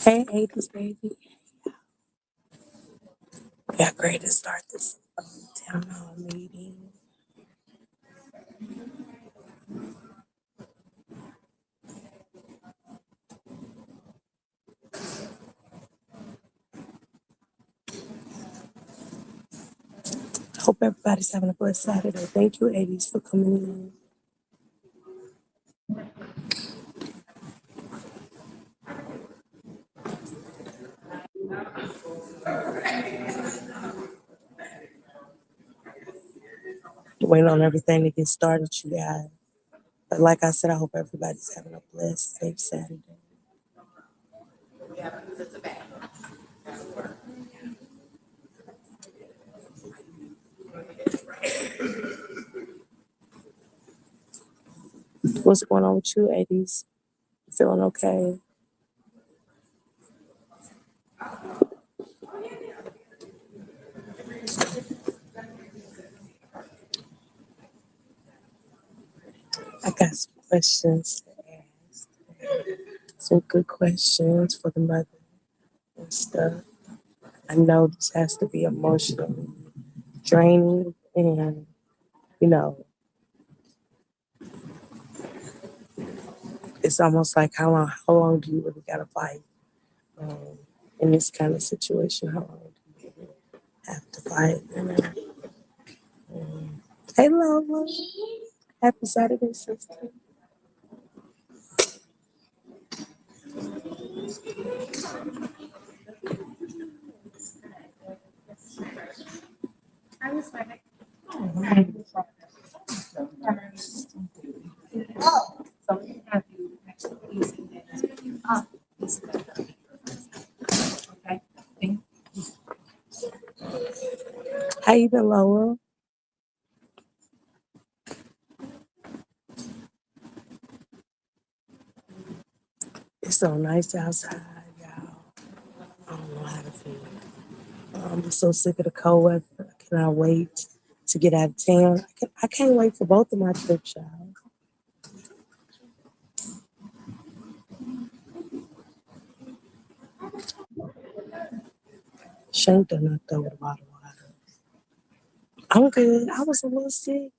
Hey, 80s baby. We got ready to start this town hall meeting. Hope everybody's having a blessed Saturday. Thank you, 80s, for coming in. Waiting on everything to get started, you guys. But like I said, I hope everybody's having a blessed, safe Saturday. What's going on with you, 80s? You feeling okay? I got some questions to ask. Some good questions for the mother and stuff. I know this has to be emotionally draining and, you know, it's almost like how long do you really gotta fight in this kind of situation? How long do you really have to fight? Hey Lola, happy Saturday, sister. How you been, Lola? It's so nice outside, y'all. I don't know how to feel. I'm so sick of the cold weather. I cannot wait to get out of town. I can't wait for both of my trips, y'all. Shane done knocked over the bottle of water. I'm good. I was a little sick.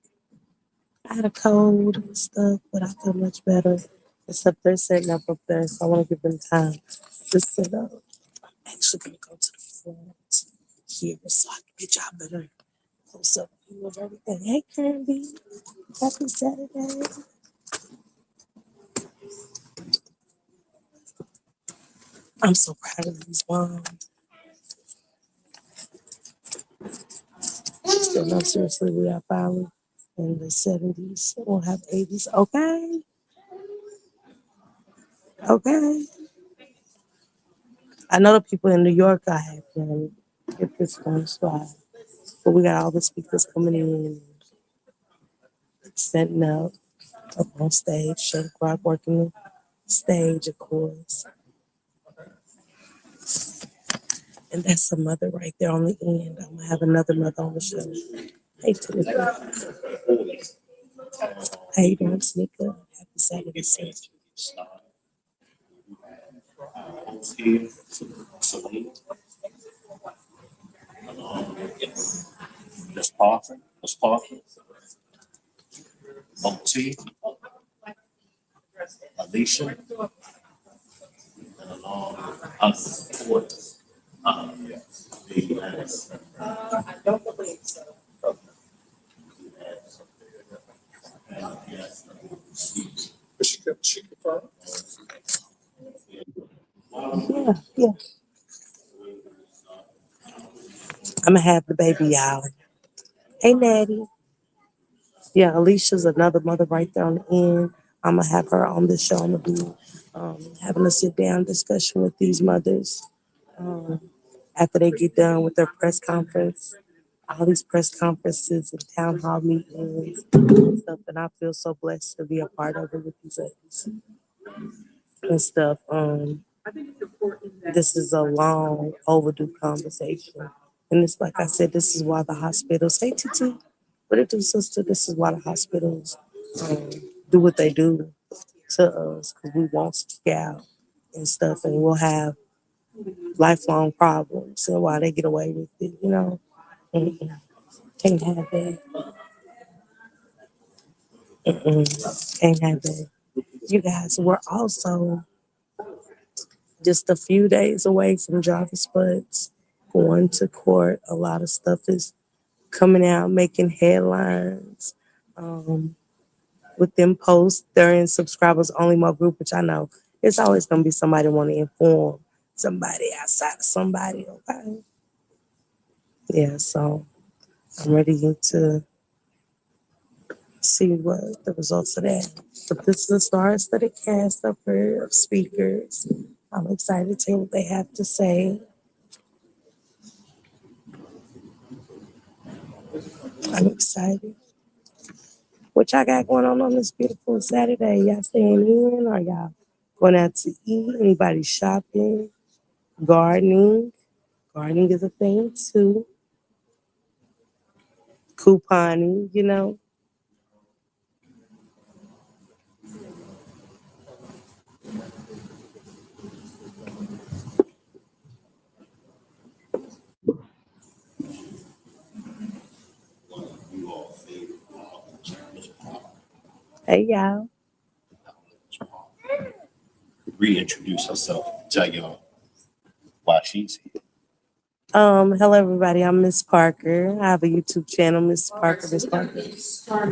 I had a cold and stuff, but I feel much better. Except they're setting up there, so I want to give them time to set up. I'm actually going to go to the front here so I can get y'all better close up view of everything. Hey, Kirby. Happy Saturday. I'm so proud of these moms. So, no, seriously, we are finally in the 70s. We'll have 80s. Okay. Okay. I know the people in New York are happy and if this one slide. But we got all the speakers coming in, setting up on stage, Shake Rock working the stage, of course. And that's a mother right there on the end. I'm gonna have another mother on the show. Hey, Timothy. How you doing, Sneaker? Happy Saturday, sis. Miss Parker, Miss Parker, OT, Alicia, and along with us, court, the I don't believe so. Yeah, yeah. I'm gonna have the baby, y'all. Hey, Natty. Yeah, Alicia's another mother right there on the end. I'm gonna have her on the show. I'm gonna be having a sit down discussion with these mothers after they get done with their press conference. All these press conferences and town hall meetings and stuff, and I feel so blessed to be a part of it with these ladies and stuff. This is a long overdue conversation, and it's like I said, this is why the hospitals. Hey, Titi, what it do, sister? This is why the hospitals um, do what they do to us because we won't speak out and stuff, and we'll have lifelong problems and why they get away with it, you know. Mm-mm. Can't have that. Mm-mm. Can't have that. You guys, we're also just a few days away from Jarvis Buds going to court. A lot of stuff is coming out, making headlines. Um, with them posts, they're in subscribers only more group, which I know it's always going to be somebody want to inform somebody outside of somebody. Okay. Yeah. So I'm ready to see what the results of that. But this is the star-studded cast of speakers. I'm excited to hear what they have to say. I'm excited. What y'all got going on this beautiful Saturday? Y'all staying in or y'all going out to eat? Anybody shopping? Gardening? Gardening is a thing too. Couponing, you know. Hey y'all. Reintroduce herself. Tell y'all why she's here. Hello everybody. I'm Miss Parker. I have a YouTube channel, Miss Parker, Miss Parker.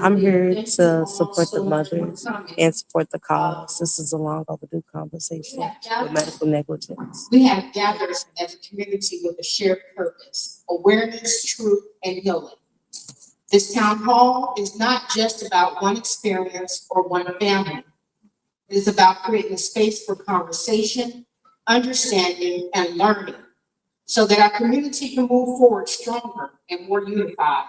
I'm here to support the mothers and support the cause. This is a long overdue conversation with medical negligence. We have gathered as a community with a shared purpose, awareness, truth, and healing. This town hall is not just about one experience or one family. It is about creating a space for conversation, understanding, and learning so that our community can move forward stronger and more unified.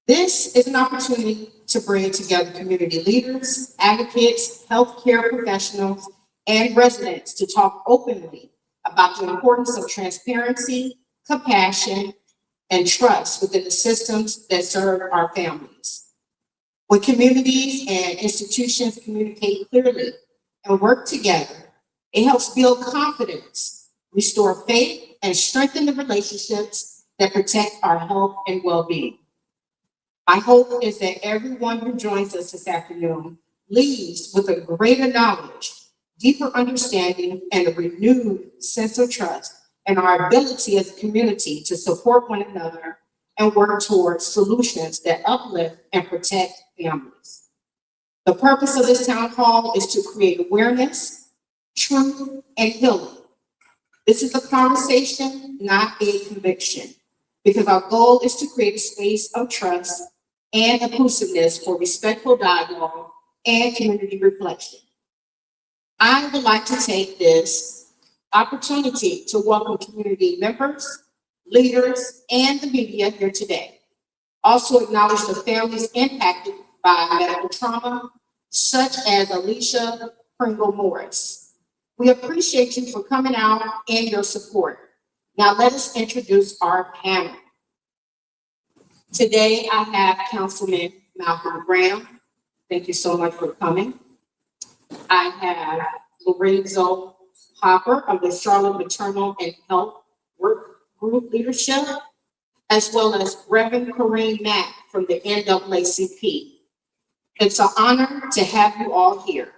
This is an opportunity to bring together community leaders, advocates, healthcare professionals, and residents to talk openly about the importance of transparency, compassion, and trust within the systems that serve our families. When communities and institutions communicate clearly and work together, it helps build confidence, restore faith, and strengthen the relationships that protect our health and well-being. My hope is that everyone who joins us this afternoon leaves with a greater knowledge, deeper understanding, and a renewed sense of trust in our ability as a community to support one another and work towards solutions that uplift and protect families. The purpose of this town hall is to create awareness, truth, and healing. This is a conversation, not a conviction, because our goal is to create a space of trust and inclusiveness for respectful dialogue and community reflection. I would like to take this opportunity to welcome community members, leaders, and the media here today. Also acknowledge the families impacted by medical trauma, such as Alicia Pringle Morris. We appreciate you for coming out and your support. Now let us introduce our panel. Today, I have Councilman Malcolm Graham. Thank you so much for coming. I have Lorenzo Hopper of the Charlotte Maternal and Health Work Group Leadership, as well as Reverend Corinne Mack from the NAACP. It's an honor to have you all here.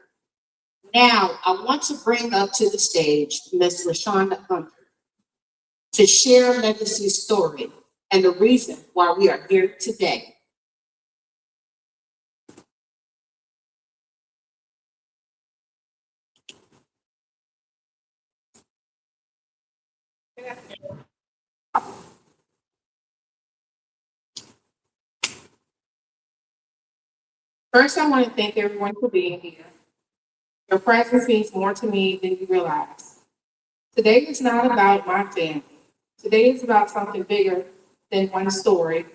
Now, I want to bring up to the stage Ms. LaChunda Hunter to share Legacy's story and the reason why we are here today. First, I want to thank everyone for being here. Your presence means more to me than you realize. Today is not about my family. Today is about something bigger than one story,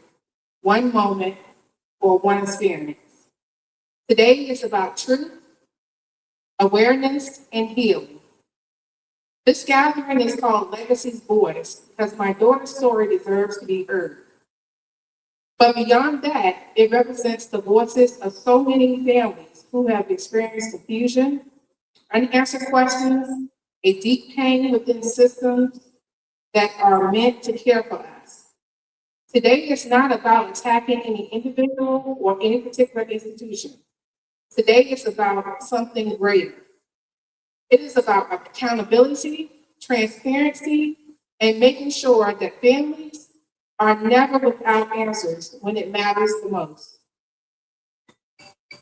one moment, or one experience. Today is about truth, awareness, and healing. This gathering is called Legacy's Voice because my daughter's story deserves to be heard. But beyond that, it represents the voices of so many families who have experienced confusion, unanswered questions, a deep pain within systems that are meant to care for us. Today is not about attacking any individual or any particular institution. Today is about something greater. It is about accountability, transparency, and making sure that families are never without answers when it matters the most.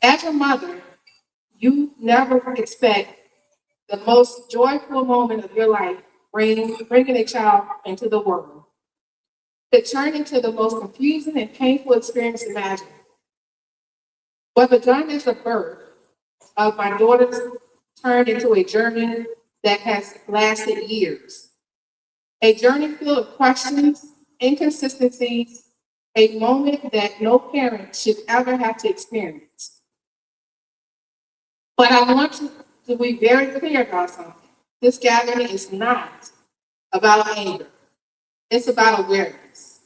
As a mother, you never expect the most joyful moment of your life, bringing a child into the world. It turned into the most confusing and painful experience imaginable. What began as the birth of my daughters turned into a journey that has lasted years. A journey filled with questions, inconsistencies, a moment that no parent should ever have to experience. But I want to be very clear about something. This gathering is not about anger. It's about awareness.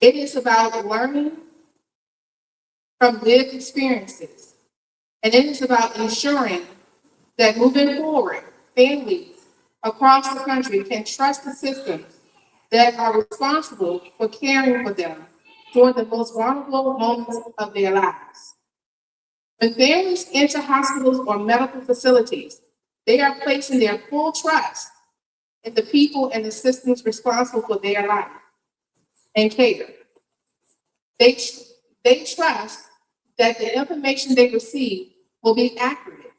It is about learning from lived experiences. And it is about ensuring that moving forward, families across the country can trust the systems that are responsible for caring for them during the most vulnerable moments of their lives. When families enter hospitals or medical facilities, they are placing their full trust in the people and the systems responsible for their life and care. They trust that the information they receive will be accurate.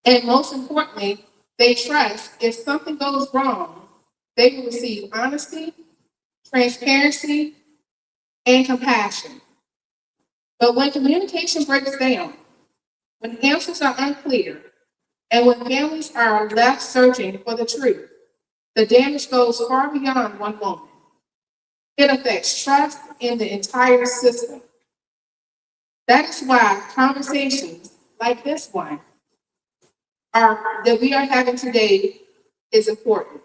And most importantly, they trust if something goes wrong, they will receive honesty, transparency, and compassion. But when communication breaks down, when answers are unclear, and when families are left searching for the truth, the damage goes far beyond one moment. It affects trust in the entire system. That is why conversations like this one that we are having today is important.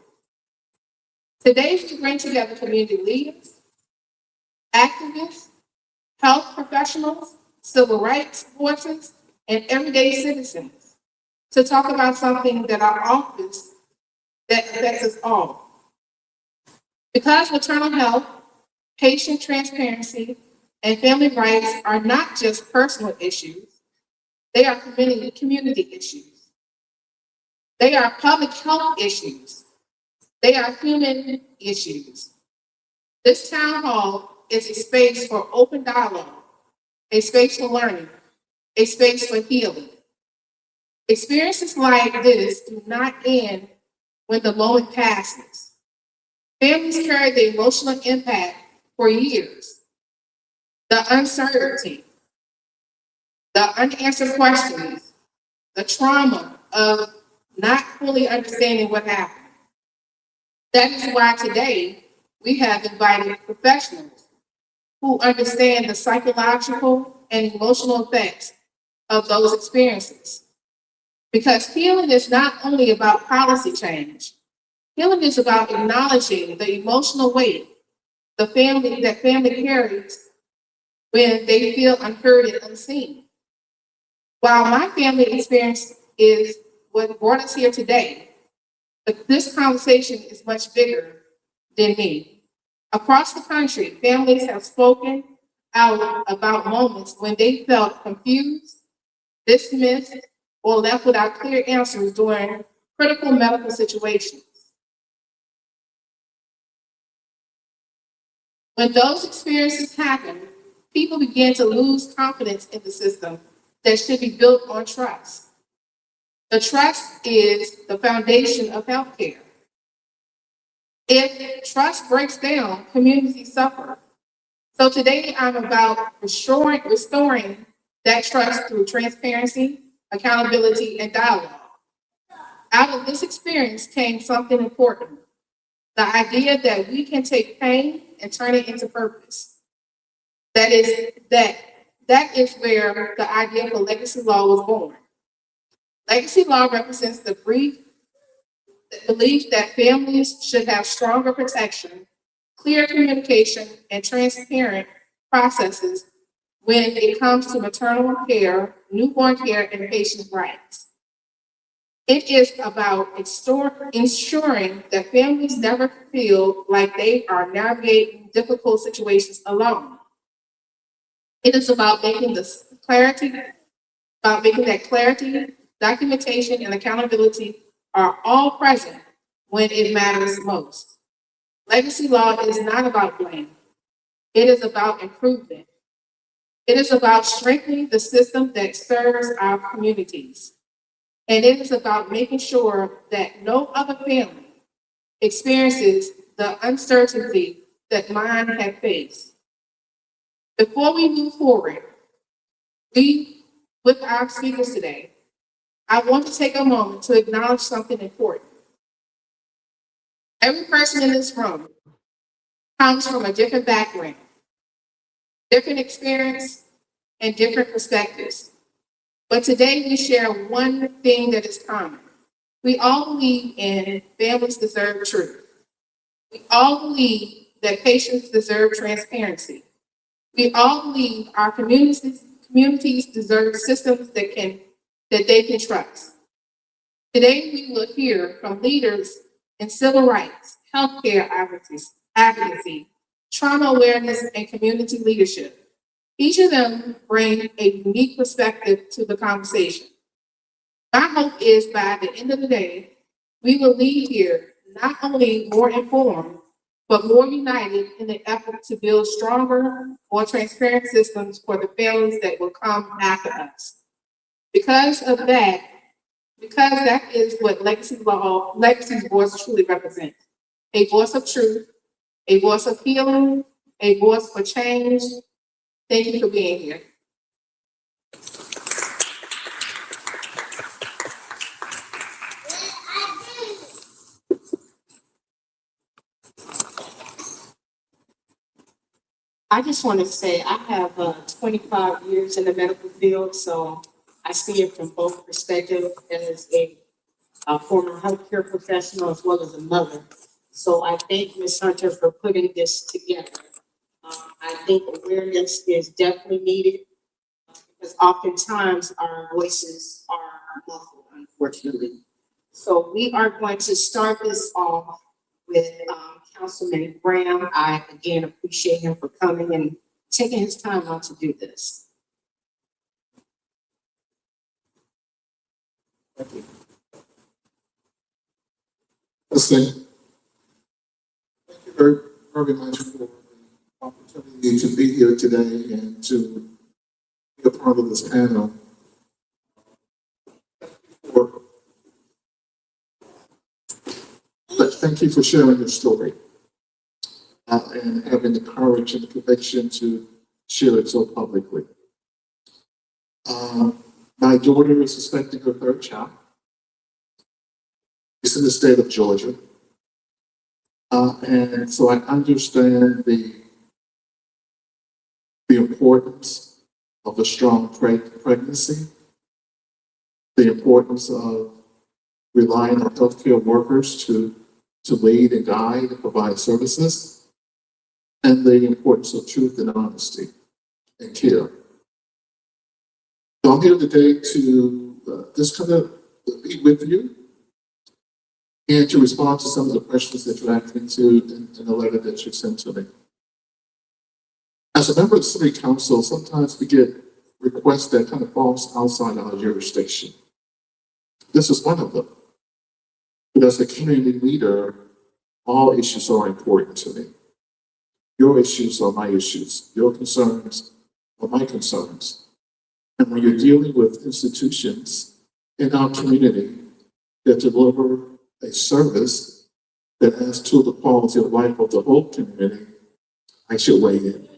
Today we bring together community leaders, activists, health professionals, civil rights voices, and everyday citizens to talk about something that our office that affects us all. Because maternal health, patient transparency, and family rights are not just personal issues, they are community issues. They are public health issues. They are human issues. This town hall is a space for open dialogue, a space for learning, a space for healing. Experiences like this do not end when the moment passes. Families carry the emotional impact for years. The uncertainty, the unanswered questions, the trauma of not fully understanding what happened. That is why today we have invited professionals who understand the psychological and emotional effects of those experiences. Because healing is not only about policy change, healing is about acknowledging the emotional weight that family carries when they feel unheard and unseen. While my family experience is what brought us here today, but this conversation is much bigger than me. Across the country, families have spoken out about moments when they felt confused, dismissed, or left without clear answers during critical medical situations. When those experiences happen, people begin to lose confidence in the system that should be built on trust. The trust is the foundation of healthcare. If trust breaks down, communities suffer. So today I'm about restoring that trust through transparency, accountability, and dialogue. Out of this experience came something important. The idea that we can take pain and turn it into purpose. That is where the idea for legacy law was born. Legacy law represents the belief that families should have stronger protection, clear communication, and transparent processes when it comes to maternal care, newborn care, and patient rights. It is about ensuring that families never feel like they are navigating difficult situations alone. It is about making that clarity, documentation, and accountability are all present when it matters most. Legacy law is not about blame. It is about improvement. It is about strengthening the system that serves our communities. And it is about making sure that no other family experiences the uncertainty that mine have faced. Before we move forward, with our speakers today, I want to take a moment to acknowledge something important. Every person in this room comes from a different background, different experience, and different perspectives. But today we share one thing that is common. We all believe in families deserve truth. We all believe that patients deserve transparency. We all believe our communities deserve systems that they can trust. Today we will hear from leaders in civil rights, healthcare advocacy, trauma awareness, and community leadership. Each of them bring a unique perspective to the conversation. My hope is by the end of the day, we will leave here not only more informed, but more united in the effort to build stronger, more transparent systems for the families that will come after us. Because that is what Legacy's voice truly represents. A voice of truth, a voice of healing, a voice for change. Thank you for being here. I just want to say I have 25 years in the medical field, so I see it from both perspectives as a former healthcare professional as well as a mother. So I thank Ms. Hunter for putting this together. I think awareness is definitely needed because oftentimes our voices are muffled, unfortunately. So we are going to start this off with Councilman Graham. I again appreciate him for coming and taking his time out to do this. Thank you. Listen, thank you very much for the opportunity to be here today and to be a part of this panel. Thank you for sharing your story and having the courage and the conviction to share it so publicly. My daughter is expecting her third child. It's in the state of Georgia. And so I understand the importance of a strong pregnancy, the importance of relying on healthcare workers to lead and guide and provide services, and the importance of truth and honesty and care. So I'm here today to just kind of be with you and to respond to some of the questions that you asked me to in the letter that you sent to me. As a member of the city council, sometimes we get requests that kind of falls outside our jurisdiction. This is one of them. But as a community leader, all issues are important to me. Your issues are my issues. Your concerns are my concerns. And when you're dealing with institutions in our community that deliver a service that adds to the quality of life of the whole community, I should weigh in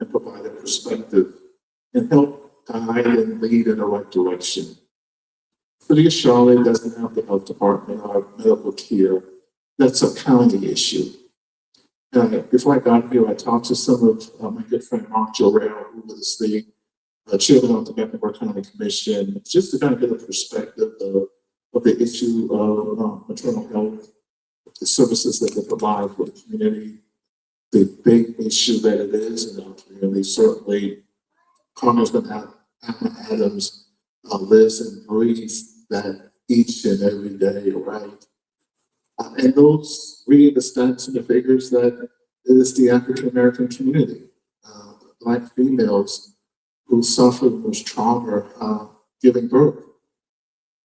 and provide a perspective and help guide and lead in the right direction. City of Charlotte doesn't have the health department or medical care. That's a county issue. Before I got here, I talked to some of my good friend Mark Jorrell, who was the chairman of the Mecklenburg County Commission, just to kind of get a perspective of the issue of maternal health, the services that they provide for the community, the big issue that it is in our community. Certainly, Congressman Adams lives and breathes that each and every day, right? And those reading the stats and the figures that it is the African American community, Black females who suffer the most trauma giving birth.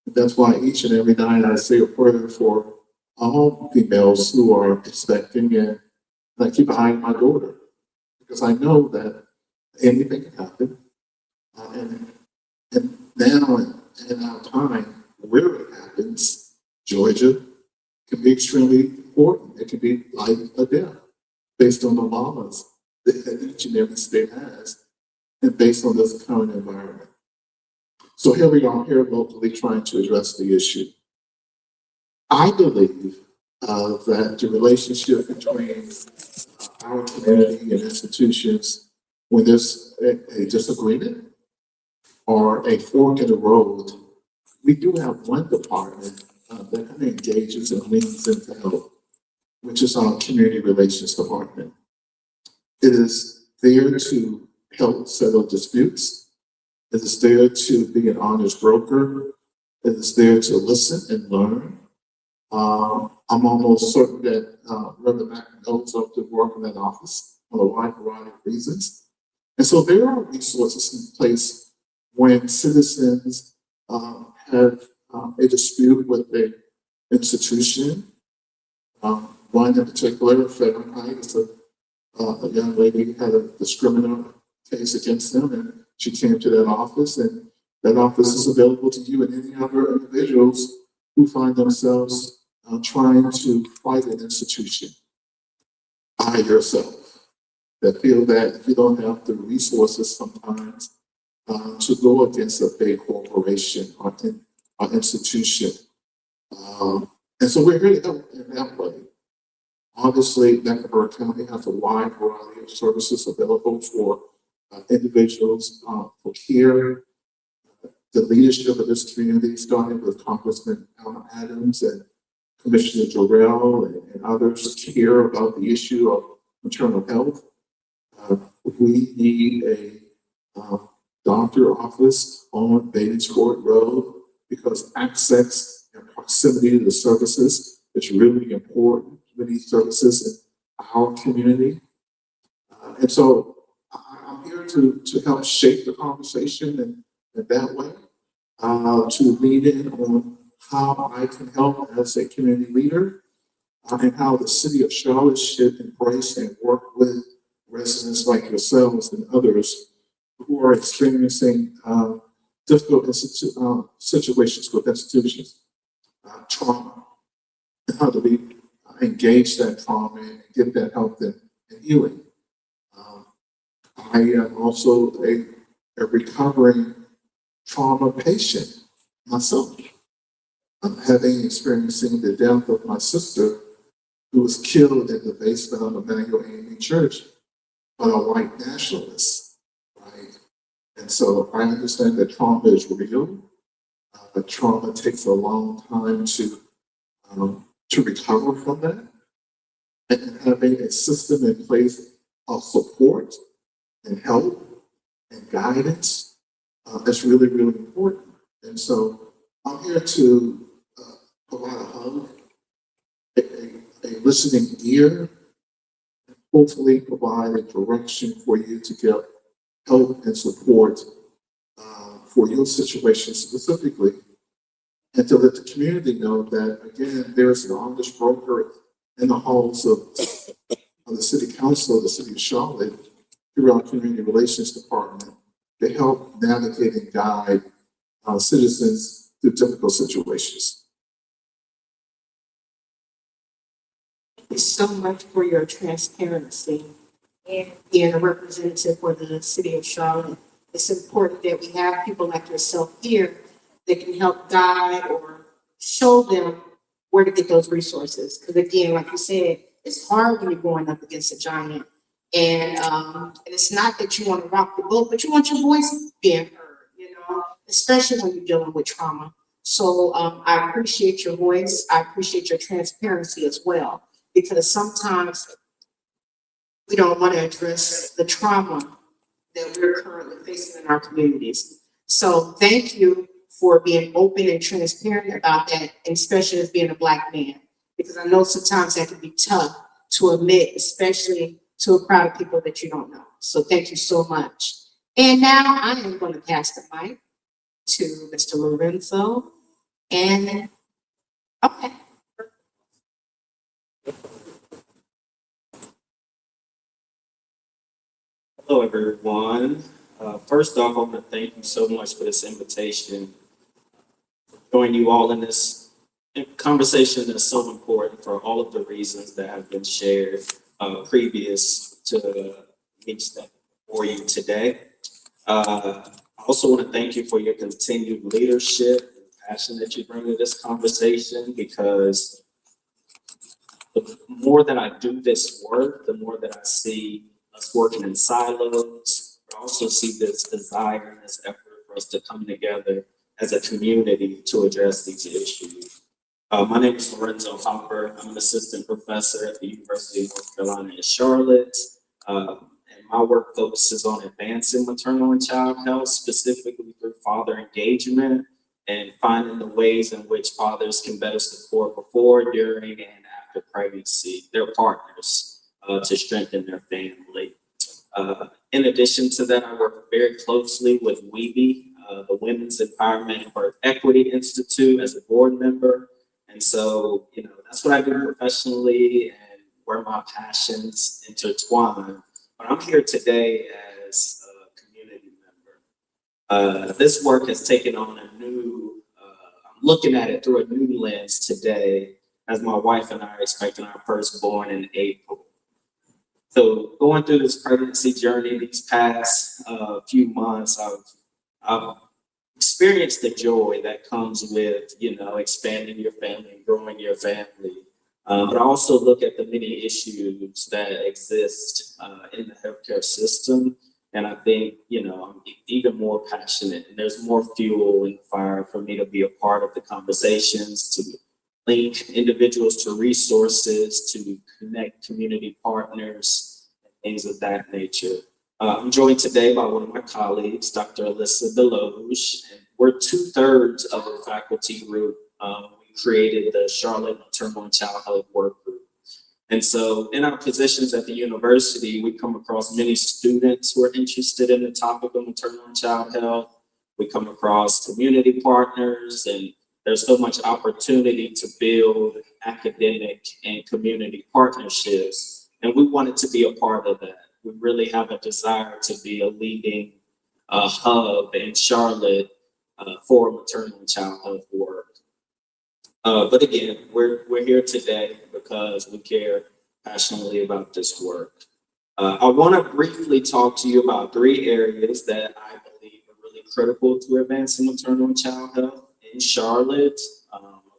That's why each and every night I say a prayer for all females who are expecting, and I keep an eye on my daughter because I know that anything can happen. And now in our time, where it happens, Georgia can be extremely important. It can be life or death based on the laws that each and every state has and based on this current environment. So here we are here locally trying to address the issue. I believe that the relationship between our community and institutions, when there's a disagreement or a fork in the road, we do have one department that kind of engages and leans into help, which is our community relations department. It is there to help settle disputes. It is there to be an honest broker. It is there to listen and learn. I'm almost certain that Reverend Mack knows of to work in that office for a wide variety of reasons. And so there are resources in place when citizens have a dispute with the institution. One in particular, Fahrenheit, is a young lady had a discriminatory case against them, and she came to that office, and that office is available to you and any other individuals who find themselves trying to fight an institution by yourself, that feel that you don't have the resources sometimes to go against a big corporation or institution. And so we're here to help in that way. Obviously, Mecklenburg County has a wide variety of services available for individuals for care. The leadership of this community, starting with Congressman Adams and Commissioner Jarrell and others, care about the issue of maternal health. We need a doctor office on Bates Court Road because access and proximity to the services is really important. Many services in our community. And so I'm here to help shape the conversation in that way, to lead in on how I can help as a community leader and how the city of Charlotte should embrace and work with residents like yourselves and others who are experiencing difficult situations with institutions, trauma, and how do we engage that trauma and get that help and healing. I am also a recovering trauma patient myself. I'm experiencing the death of my sister who was killed in the basement of Emmanuel AME Church by a white nationalist, right? And so I understand that trauma is real. Trauma takes a long time to recover from that, and having a system in place of support and help and guidance is really, really important. And so I'm here to provide a hug, a listening ear, and hopefully provide a direction for you to get help and support for your situation specifically, and to let the community know that, again, there's an honest broker in the halls of the city council, the city of Charlotte, through our community relations department to help navigate and guide citizens through difficult situations. Thank you so much for your transparency and being a representative for the city of Charlotte. It's important that we have people like yourself here that can help guide or show them where to get those resources. Because again, like you said, it's hard when you're going up against a giant. And it's not that you want to rock the boat, but you want your voice being heard, you know, especially when you're dealing with trauma. So I appreciate your voice. I appreciate your transparency as well, because sometimes we don't want to address the trauma that we're currently facing in our communities. So thank you for being open and transparent about that, and especially as being a Black man, because I know sometimes that can be tough to admit, especially to a crowd of people that you don't know. So thank you so much. And now I am going to pass the mic to Mr. Lorenzo. And okay. Hello, everyone. First off, I want to thank you so much for this invitation. Join you all in this conversation that's so important for all of the reasons that have been shared previous to me stepping before you today. I also want to thank you for your continued leadership and passion that you bring to this conversation, because the more that I do this work, the more that I see us working in silos. I also see this desire and this effort for us to come together as a community to address these issues. My name is Lorenzo Hopper. I'm an assistant professor at the University of North Carolina in Charlotte. And my work focuses on advancing maternal and child health, specifically through father engagement and finding the ways in which fathers can better support before, during, and after pregnancy their partners to strengthen their family. In addition to that, I work very closely with WEBE, the Women's Empowerment and Birth Equity Institute, as a board member. And so, that's what I do professionally and where my passions intertwine. But I'm here today as a community member. This work has taken on a new, I'm looking at it through a new lens today, as my wife and I are expecting our firstborn in April. So going through this pregnancy journey these past few months, I've experienced the joy that comes with, expanding your family and growing your family. But I also look at the many issues that exist in the healthcare system. And I think, I'm even more passionate, and there's more fuel in the fire for me to be a part of the conversations, to link individuals to resources, to connect community partners, and things of that nature. I'm joined today by one of my colleagues, Dr. Alyssa Deloge, and we're 2/3 of a faculty group. We created the Charlotte Maternal and Child Health Work Group. And so in our positions at the university, we come across many students who are interested in the topic of maternal and child health. We come across community partners, and there's so much opportunity to build academic and community partnerships. And we wanted to be a part of that. We really have a desire to be a leading hub in Charlotte for maternal and child health work. But again, we're here today because we care passionately about this work. I want to briefly talk to you about 3 areas that I believe are really critical to advancing maternal and child health in Charlotte,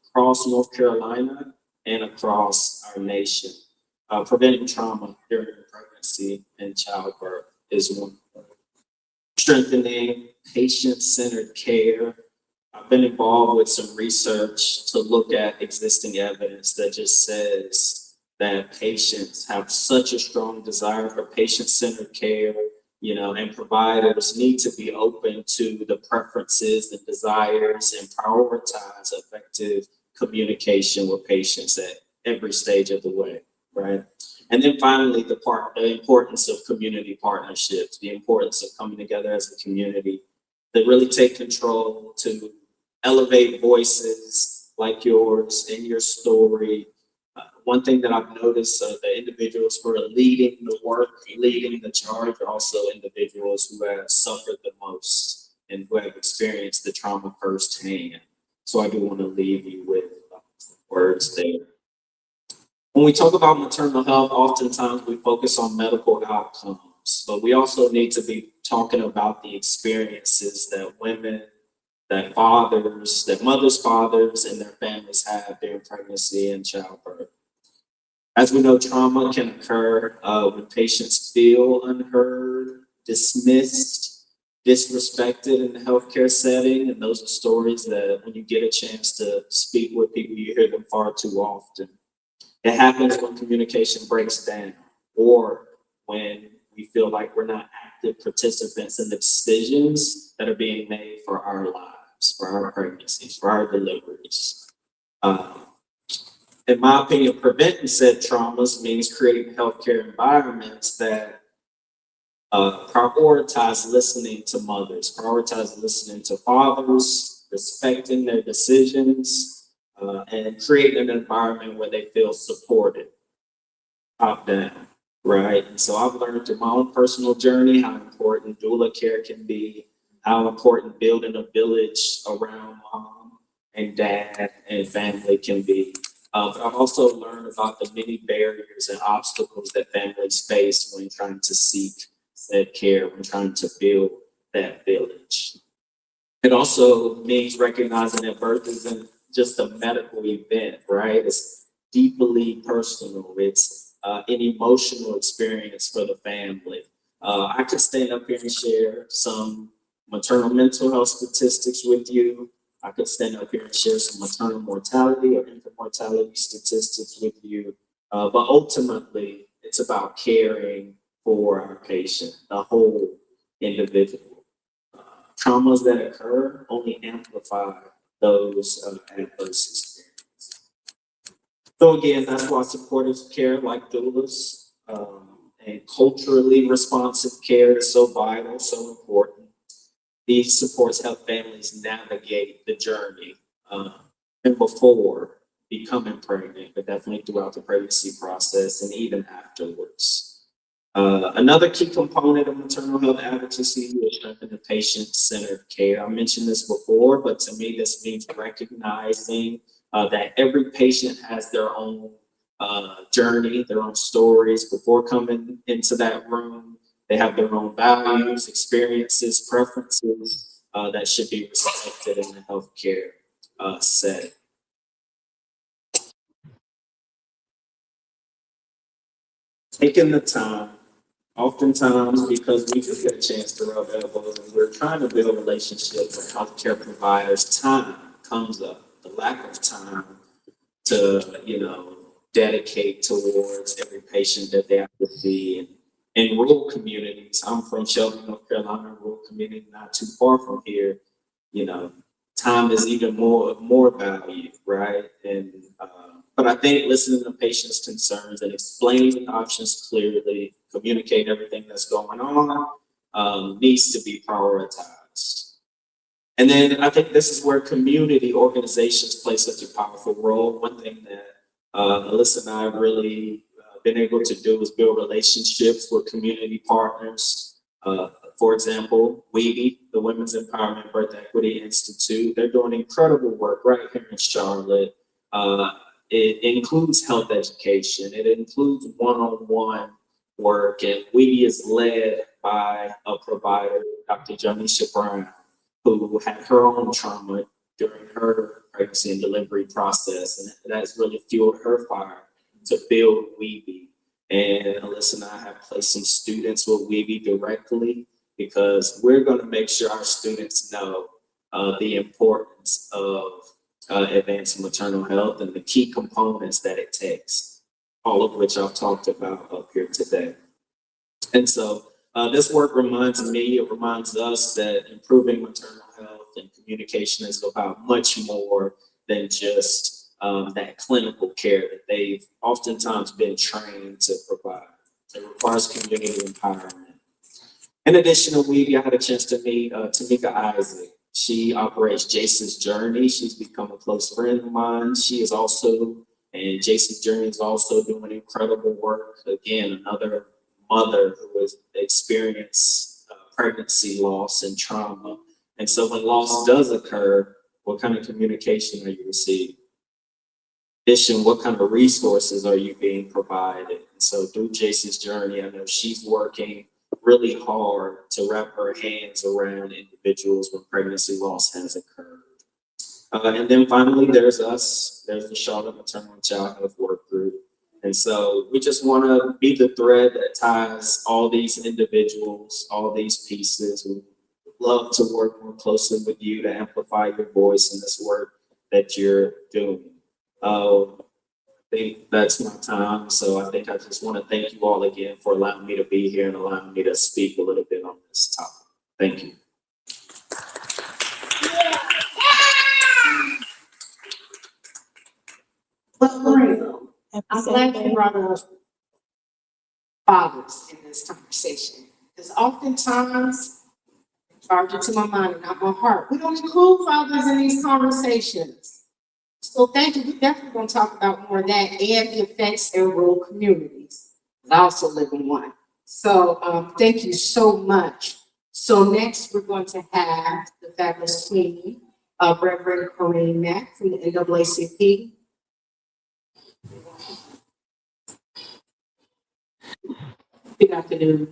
across North Carolina, and across our nation. Preventing trauma during pregnancy and childbirth is one. Strengthening patient-centered care. I've been involved with some research to look at existing evidence that just says that patients have such a strong desire for patient-centered care, and providers need to be open to the preferences and desires and prioritize effective communication with patients at every stage of the way, right? And then finally, the importance of community partnerships, the importance of coming together as a community that really take control to elevate voices like yours and your story. One thing that I've noticed, the individuals who are leading the work, leading the charge, are also individuals who have suffered the most and who have experienced the trauma firsthand. So I do want to leave you with words there. When we talk about maternal health, oftentimes we focus on medical outcomes, but we also need to be talking about the experiences that women, that fathers, that mothers, fathers, and their families have during pregnancy and childbirth. As we know, trauma can occur when patients feel unheard, dismissed, disrespected in the healthcare setting, and those are stories that when you get a chance to speak with people, you hear them far too often. It happens when communication breaks down, or when we feel like we're not active participants in the decisions that are being made for our lives, for our pregnancies, for our deliveries. In my opinion, preventing said traumas means creating healthcare environments that prioritize listening to mothers, prioritize listening to fathers, respecting their decisions, and creating an environment where they feel supported, top down, right? And so I've learned through my own personal journey how important doula care can be, how important building a village around mom and dad and family can be. But I've also learned about the many barriers and obstacles that families face when trying to seek said care, when trying to build that village. It also means recognizing that birth isn't just a medical event, right? It's deeply personal. It's an emotional experience for the family. I could stand up here and share some maternal mental health statistics with you. I could stand up here and share some maternal mortality or infant mortality statistics with you. But ultimately, it's about caring for our patient, the whole individual. Traumas that occur only amplify those adverse experiences. So again, that's why supportive care like doulas and culturally responsive care is so vital, so important. These supports help families navigate the journey and before becoming pregnant, but definitely throughout the pregnancy process and even afterwards. Another key component of maternal health advocacy is strengthening patient-centered care. I mentioned this before, but to me, this means recognizing that every patient has their own journey, their own stories. Before coming into that room, they have their own values, experiences, preferences that should be respected in the healthcare setting. Taking the time, oftentimes because we just get a chance to rub elbows and we're trying to build relationships with healthcare providers, time comes up. The lack of time to, dedicate towards every patient that they have to see. In rural communities, I'm from Shelby, North Carolina, a rural community not too far from here, time is even more valued, right? And but I think listening to patients' concerns and explaining options clearly, communicate everything that's going on, needs to be prioritized. And then I think this is where community organizations play such a powerful role. One thing that Alyssa and I have really been able to do is build relationships with community partners. For example, WEBE, the Women's Empowerment Birth Equity Institute, they're doing incredible work right here in Charlotte. It includes health education. It includes one-on-one work, and WEBE is led by a provider, Dr. Janisha Brown, who had her own trauma during her pregnancy and delivery process, and that's really fueled her fire to build WEBE. And Alyssa and I have placed some students with WEBE directly because we're going to make sure our students know the importance of advancing maternal health and the key components that it takes, all of which I've talked about up here today. And so this work reminds me, it reminds us that improving maternal health and communication is about much more than just that clinical care that they've oftentimes been trained to provide. It requires community empowerment. In addition to WEBE, I had a chance to meet Tamika Isaac. She operates Jason's Journey. She's become a close friend of mine. She is also, and Jason's Journey is also doing incredible work. Again, another mother who has experienced pregnancy loss and trauma. And so when loss does occur, what kind of communication are you receiving? In addition, what kind of resources are you being provided? And so through Jason's Journey, I know she's working really hard to wrap her hands around individuals when pregnancy loss has occurred. And then finally, there's us, there's the Charlotte Maternal and Child Health Work Group. And so we just want to be the thread that ties all these individuals, all these pieces. We love to work more closely with you to amplify your voice in this work that you're doing. think that's my time. So I think I just want to thank you all again for allowing me to be here and allowing me to speak a little bit on this topic. Thank you. Well, great. I'm glad Happy you brought up fathers in this conversation. Because oftentimes, charge it to my mind and not my heart, we don't include fathers in these conversations. So thank you. We're definitely going to talk about more of that and the effects in rural communities. I also live in one. So thank you so much. So next, we're going to have the fabulous team of Reverend Corinne Mack from the NAACP. Good afternoon.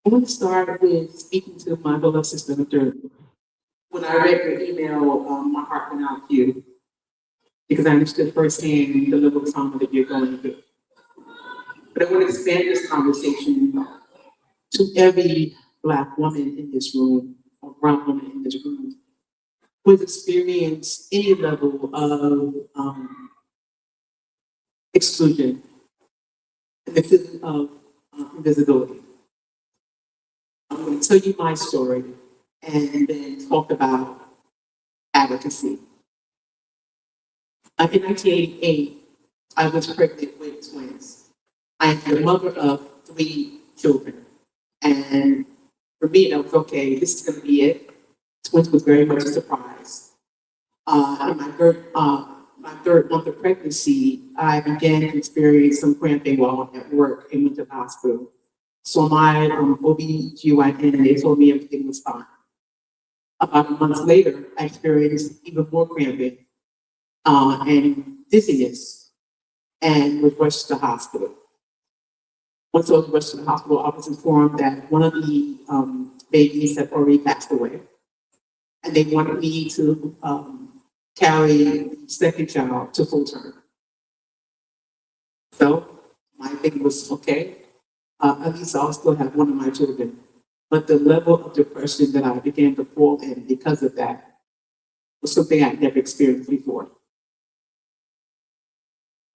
I want to start with speaking to my beloved sister, Dr. When I read your email, my heart went out to you because I understood firsthand the level of trauma that you're going through. But I want to expand this conversation to every Black woman in this room, or brown woman in this room, who has experienced any level of exclusion and the feeling of invisibility. I'm going to tell you my story and then talk about advocacy. In 1988, I was pregnant with twins. I am the mother of 3 children. And for me, I was okay, this is going to be it. Twins was very much a surprise. In my third month of pregnancy, I began to experience some cramping while at work and went to the hospital. So my OB/GYN, they told me everything was fine. About a month later, I experienced even more cramping and dizziness and was rushed to the hospital. Once I was rushed to the hospital, I was informed that one of the babies had already passed away. And they wanted me to carry the second child to full term. So my thing was, okay, at least I'll still have one of my children. But the level of depression that I began to fall in because of that was something I'd never experienced before.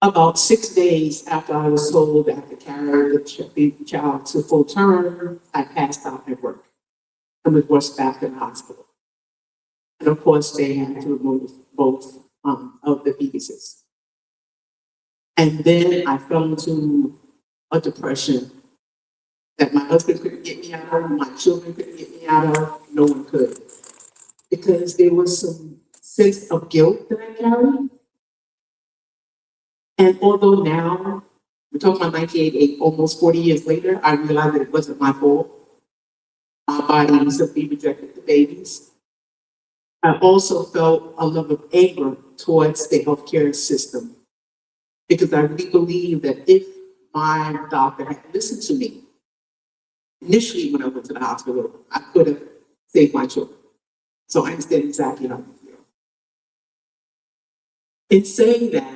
About 6 days after I was told I had to carry the child to full term, I passed out at work and was rushed back to the hospital. And of course, they had to remove both of the fetuses. And then I fell into a depression that my husband couldn't get me out of, my children couldn't get me out of, no one could. Because there was some sense of guilt that I carried. And although now, we're talking about 1988, almost 40 years later, I realized that it wasn't my fault. My body simply rejected the babies. I also felt a love of anger towards the healthcare system because I really believe that if my doctor had listened to me, initially when I went to the hospital, I could have saved my children. So I understand exactly how you feel. In saying that,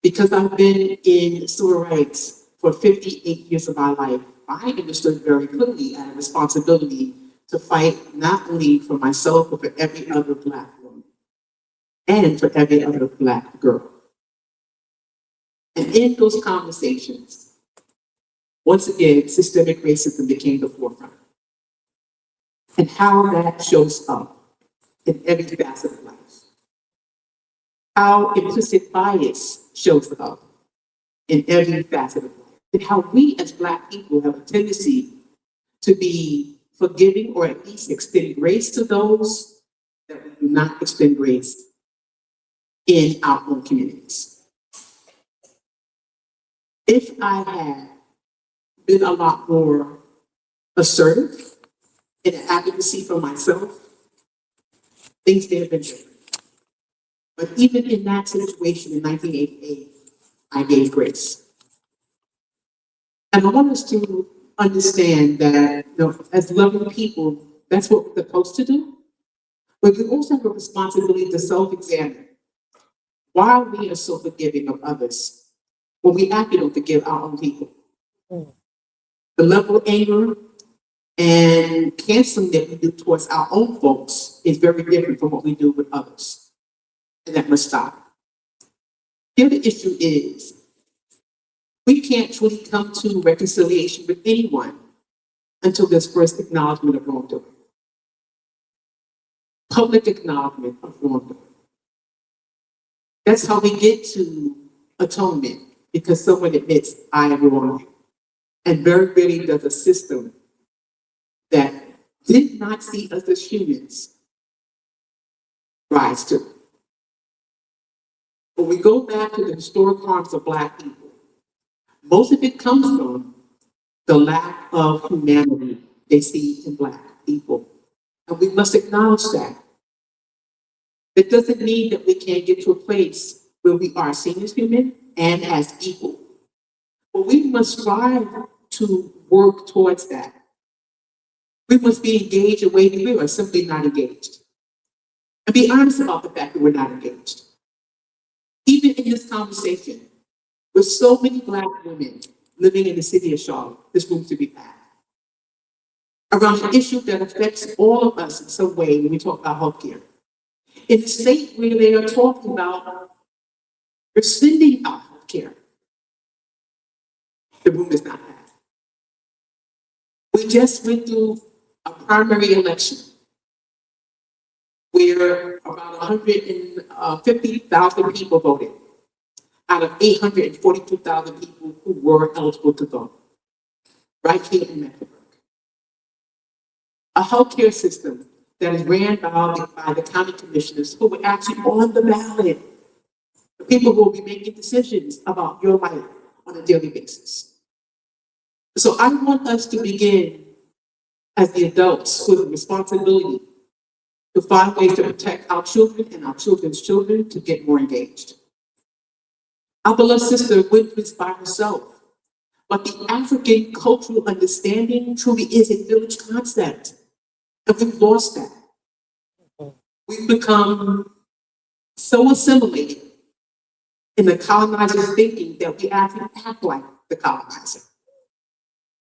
because I've been in civil rights for 58 years of my life, I understood very clearly I had a responsibility to fight not only for myself, but for every other Black woman and for every other Black girl. And in those conversations, once again, systemic racism became the forefront. And how that shows up in every facet of life. How implicit bias shows up in every facet of life. And how we as Black people have a tendency to be forgiving or at least extend grace to those that we do not extend grace in our own communities. If I had been a lot more assertive in advocacy for myself, things may have been different. But even in that situation in 1988, I gave grace. And I want us to understand that, as loving people, that's what we're supposed to do. But we also have a responsibility to self-examine why we are so forgiving of others when we actually don't forgive our own people. The level of anger and canceling that we do towards our own folks is very different from what we do with others. And that must stop. The other issue is we can't truly come to reconciliation with anyone until there's first acknowledgement of wrongdoing. Public acknowledgement of wrongdoing. That's how we get to atonement, because someone admits, I am wrong. And very rarely does a system that did not see us as humans rise to it. When we go back to the historic harms of Black people, most of it comes from the lack of humanity they see in Black people. And we must acknowledge that. It doesn't mean that we can't get to a place where we are seen as human and as equal. But we must strive to work towards that. We must be engaged in ways we are simply not engaged. And be honest about the fact that we're not engaged. Even in this conversation, with so many Black women living in the city of Charlotte, this room to be packed, around an issue that affects all of us in some way when we talk about healthcare. In the state where they are talking about rescinding our healthcare, the room is not packed. We just went through a primary election where about 150,000 people voted out of 842,000 people who were eligible to vote, right here in Mecklenburg. A healthcare system that is ran by the county commissioners who were actually on the ballot. The people who will be making decisions about your life on a daily basis. So I want us to begin as the adults with the responsibility to find ways to protect our children and our children's children to get more engaged. Our beloved sister went through this by herself, but the African cultural understanding truly is a village concept, and we've lost that. We've become so assimilated in the colonizer's thinking that we actually act like the colonizer.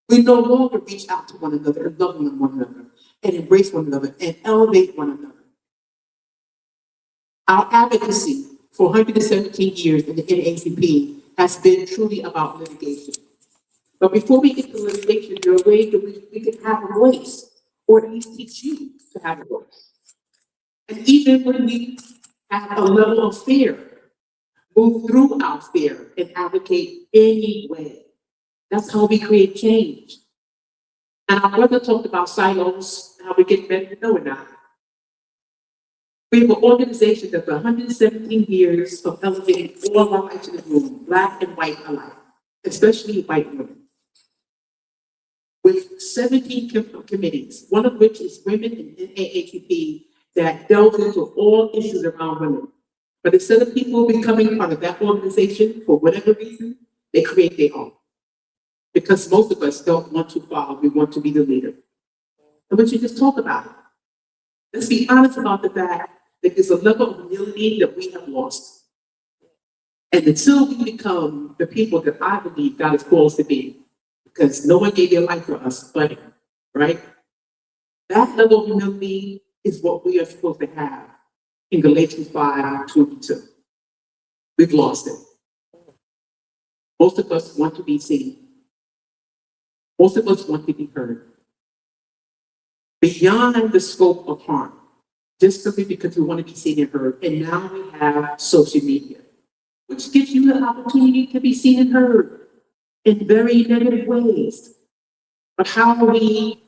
We no longer reach out to one another and love one another and embrace one another and elevate one another. Our advocacy for 117 years in the NAACP has been truly about litigation. But before we get to litigation, there are ways that we can have a voice, or at least teach you to have a voice. And even when we have a level of fear, move through our fear and advocate anyway. That's how we create change. And our brother talked about silos, how we get better. No, we're not. We have an organization that's 117 years of elevating all our rights in the room, Black and white alike, especially white women. With 17 committees, one of which is Women in NAACP, that delves into all issues around women. But instead of people becoming part of that organization for whatever reason, they create their own. Because most of us don't want to follow, we want to be the leader. And we should just talk about it. Let's be honest about the fact that there's a level of humility that we have lost. And until we become the people that I believe God has called us to be, because no one gave their life for us, but, right? That level of humility is what we are supposed to have in Galatians 5:22. We've lost it. Most of us want to be seen. Most of us want to be heard. Beyond the scope of harm, just simply because we want to be seen and heard. And now we have social media, which gives you the opportunity to be seen and heard in very negative ways. But how are we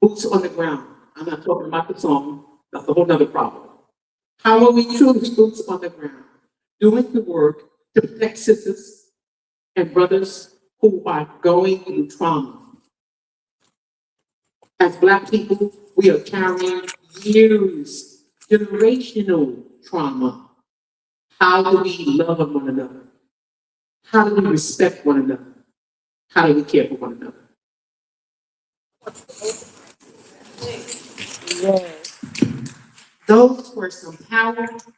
boots on the ground? I'm not talking about the song, that's a whole nother problem. How are we truly boots on the ground, doing the work to protect sisters and brothers who are going through trauma? As Black people, we are carrying years, generational trauma. How do we love one another? How do we respect one another? How do we care for one another? Those were some powerful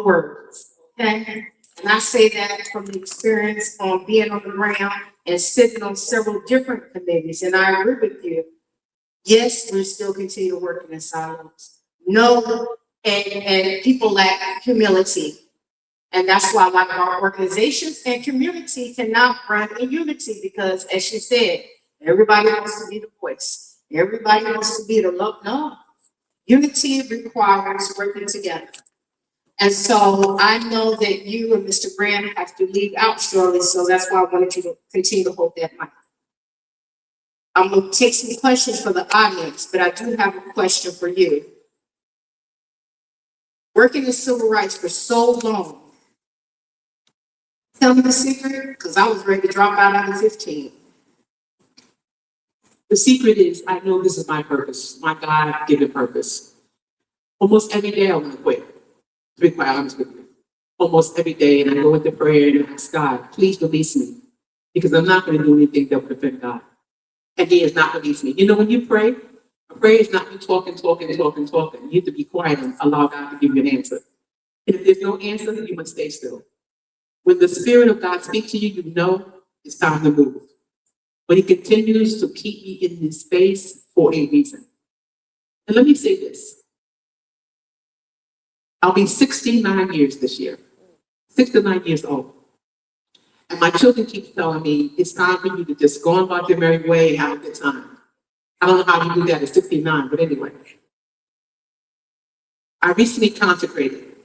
words, okay? And I say that from the experience on being on the ground and sitting on several different committees. And I agree with you. Yes, we still continue to work in silence. No, and people lack humility. And that's why like our organizations and community cannot run in unity because as she said, everybody wants to be the voice. Everybody wants to be the love. No, unity requires working together. And so I know that you and Mr. Graham have to leave out shortly, so that's why I wanted you to continue to hold that mic. I'm gonna take some questions for the audience, but I do have a question for you. Working in civil rights for so long, tell me the secret, because I was ready to drop out after 15. The secret is I know this is my purpose, my God-given purpose. Almost every day I want to quit, to be quite honest with you. Almost every day, and I go into prayer and ask God, please release me, because I'm not going to do anything that would offend God. And He has not released me. You know, when you pray, a prayer is not you talking. You have to be quiet and allow God to give you an answer. And if there's no answer, you must stay still. When the Spirit of God speaks to you, you know it's time to move. But He continues to keep me in this space for a reason. And let me say this. I'll be 69 years this year, 69 years old. And my children keep telling me it's time for you to just go on about your merry way and have a good time. I don't know how you do that at 69, but anyway. I recently consecrated,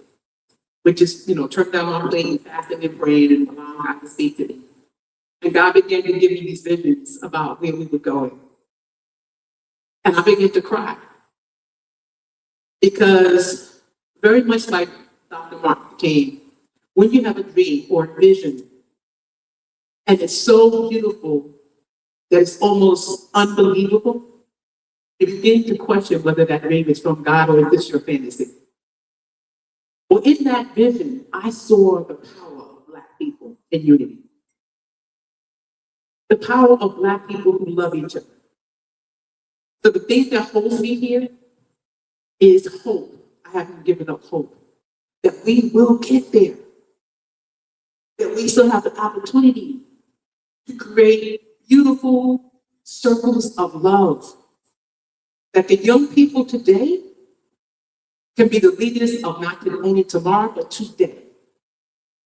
which is, turned down my plate and fasting and praying and allowing God to speak to me. And God began to give me these visions about where we were going. And I began to cry. Because very much like Dr. Martin King, when you have a dream or a vision, and it's so beautiful that it's almost unbelievable, you begin to question whether that dream is from God or is this your fantasy. Well, in that vision, I saw the power of Black people in unity. The power of Black people who love each other. So the thing that holds me here is hope. I haven't given up hope that we will get there. That we still have the opportunity to create beautiful circles of love. That the young people today can be the leaders of not only tomorrow, but today.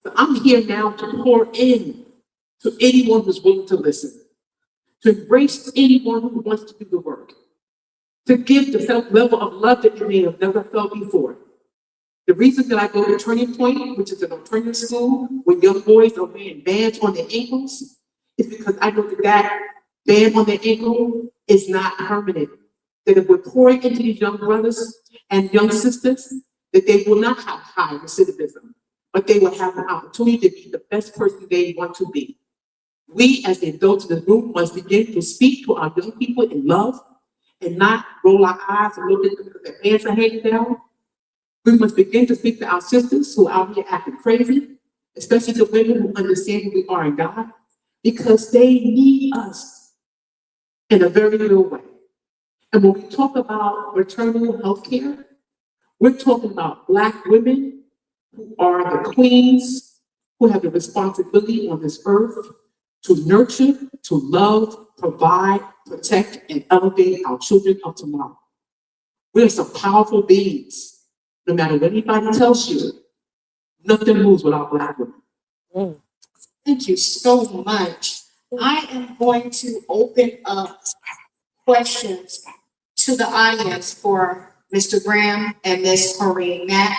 So I'm here now to pour in to anyone who's willing to listen, to embrace anyone who wants to do the work, to give the level of love that you may have never felt before. The reason that I go to Turning Point, which is an alternative school where young boys are wearing bands on their ankles, is because I know that band on their ankle is not permanent. That if we're pouring into these young brothers and young sisters, that they will not have high recidivism, but they will have an opportunity to be the best person they want to be. We, as the adults in the room, must begin to speak to our young people in love and not roll our eyes and look at them because their pants are hanging down. We must begin to speak to our sisters who are out here acting crazy, especially the women who understand who we are in God, because they need us in a very real way. And when we talk about maternal health care, we're talking about Black women who are the queens, who have the responsibility on this earth to nurture, to love, provide, protect, and elevate our children of tomorrow. We're some powerful beings. No matter what anybody tells you, nothing moves without Black women. Thank you so much. I am going to open up questions to the audience for Mr. Graham and Ms. Maureen Mack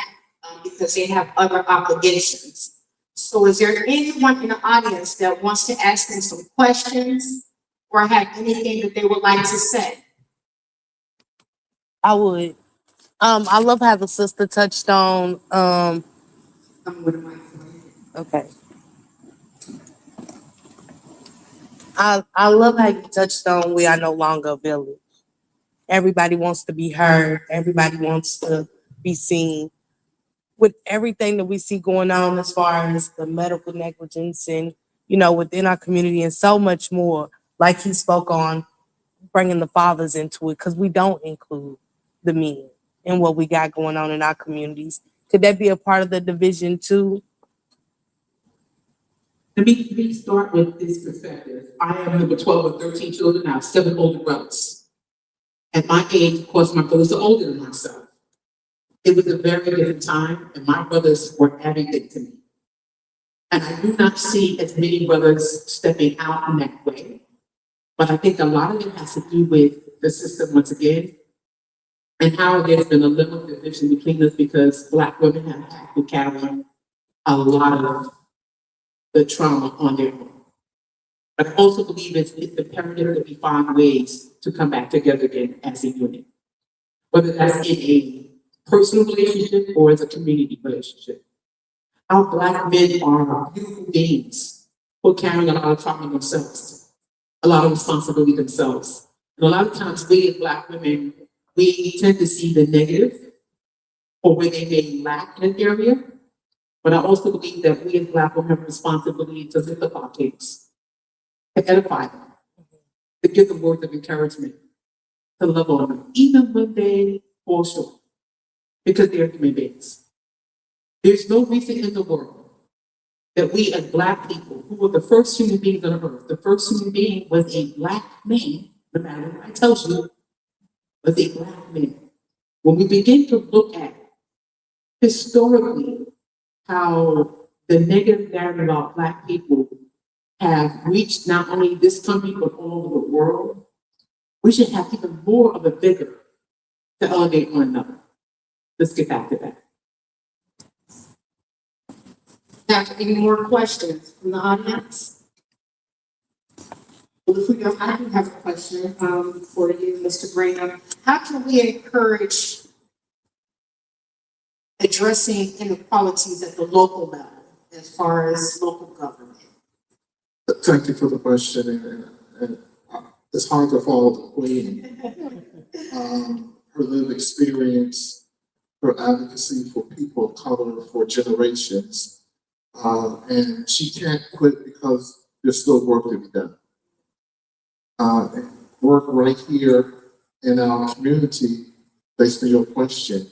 because they have other obligations. So is there anyone in the audience that wants to ask them some questions or have anything that they would like to say? I would. I love how the sister touched on. Okay. I love how you touched on we are no longer a village. Everybody wants to be heard. Everybody wants to be seen. With everything that we see going on as far as the medical negligence and, within our community and so much more, like he spoke on, bringing the fathers into it, because we don't include the men in what we got going on in our communities. Could that be a part of the division too? Let me start with this perspective. I am number 12 of 13 children. I have 7 older brothers. At my age, of course, my brothers are older than myself. It was a very different time, and my brothers were everything to me. And I do not see as many brothers stepping out in that way. But I think a lot of it has to do with the system once again, and how there's been a little division between us because Black women have had to carry a lot of the trauma on their own. But I also believe it's imperative that we find ways to come back together again as a unit, whether that's in a personal relationship or as a community relationship. Our Black men are beautiful beings who are carrying a lot of trauma themselves, a lot of responsibility themselves. And a lot of times we as Black women, we tend to see the negative or where they may lack in an area. But I also believe that we as Black women have a responsibility to lift up our kids, to edify them, to give them words of encouragement, to love on them, even when they fall short, because they're human beings. There's no reason in the world that we as Black people, who were the first human beings on earth, the first human being was a Black man, no matter what I tell you, was a Black man. When we begin to look at historically how the negative narrative about Black people have reached not only this country but all over the world, we should have even more of a vigor to elevate one another. Let's get back to that. Have any more questions from the audience? Well, if we don't, I do have a question for you, Mr. Graham. How can we encourage addressing inequalities at the local level as far as local government? Thank you for the question, and it's hard to follow the queen. Her lived experience, her advocacy for people of color for generations, and she can't quit because there's still work to be done. Work right here in our community, based on your question.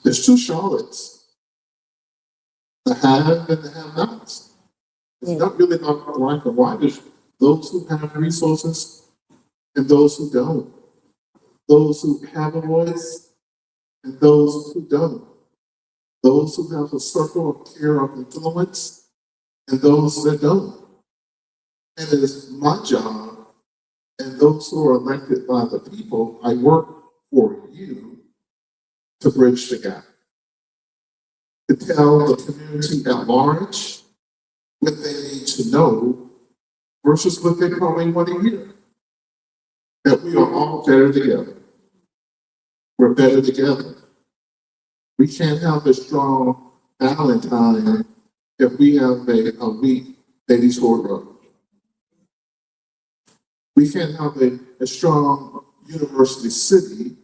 There's two Charlottes, the have and the have-nots. It's not really about black and white. There's those who have resources and those who don't. Those who have a voice and those who don't. Those who have a circle of care of influence and those that don't. And it is my job, and those who are elected by the people, I work for you to bridge the gap. To tell the community at large what they need to know versus what they probably want to hear. That we are all better together. We're better together. We can't have a strong Valentine if we have a weak Ladies Road. We can't have a strong University City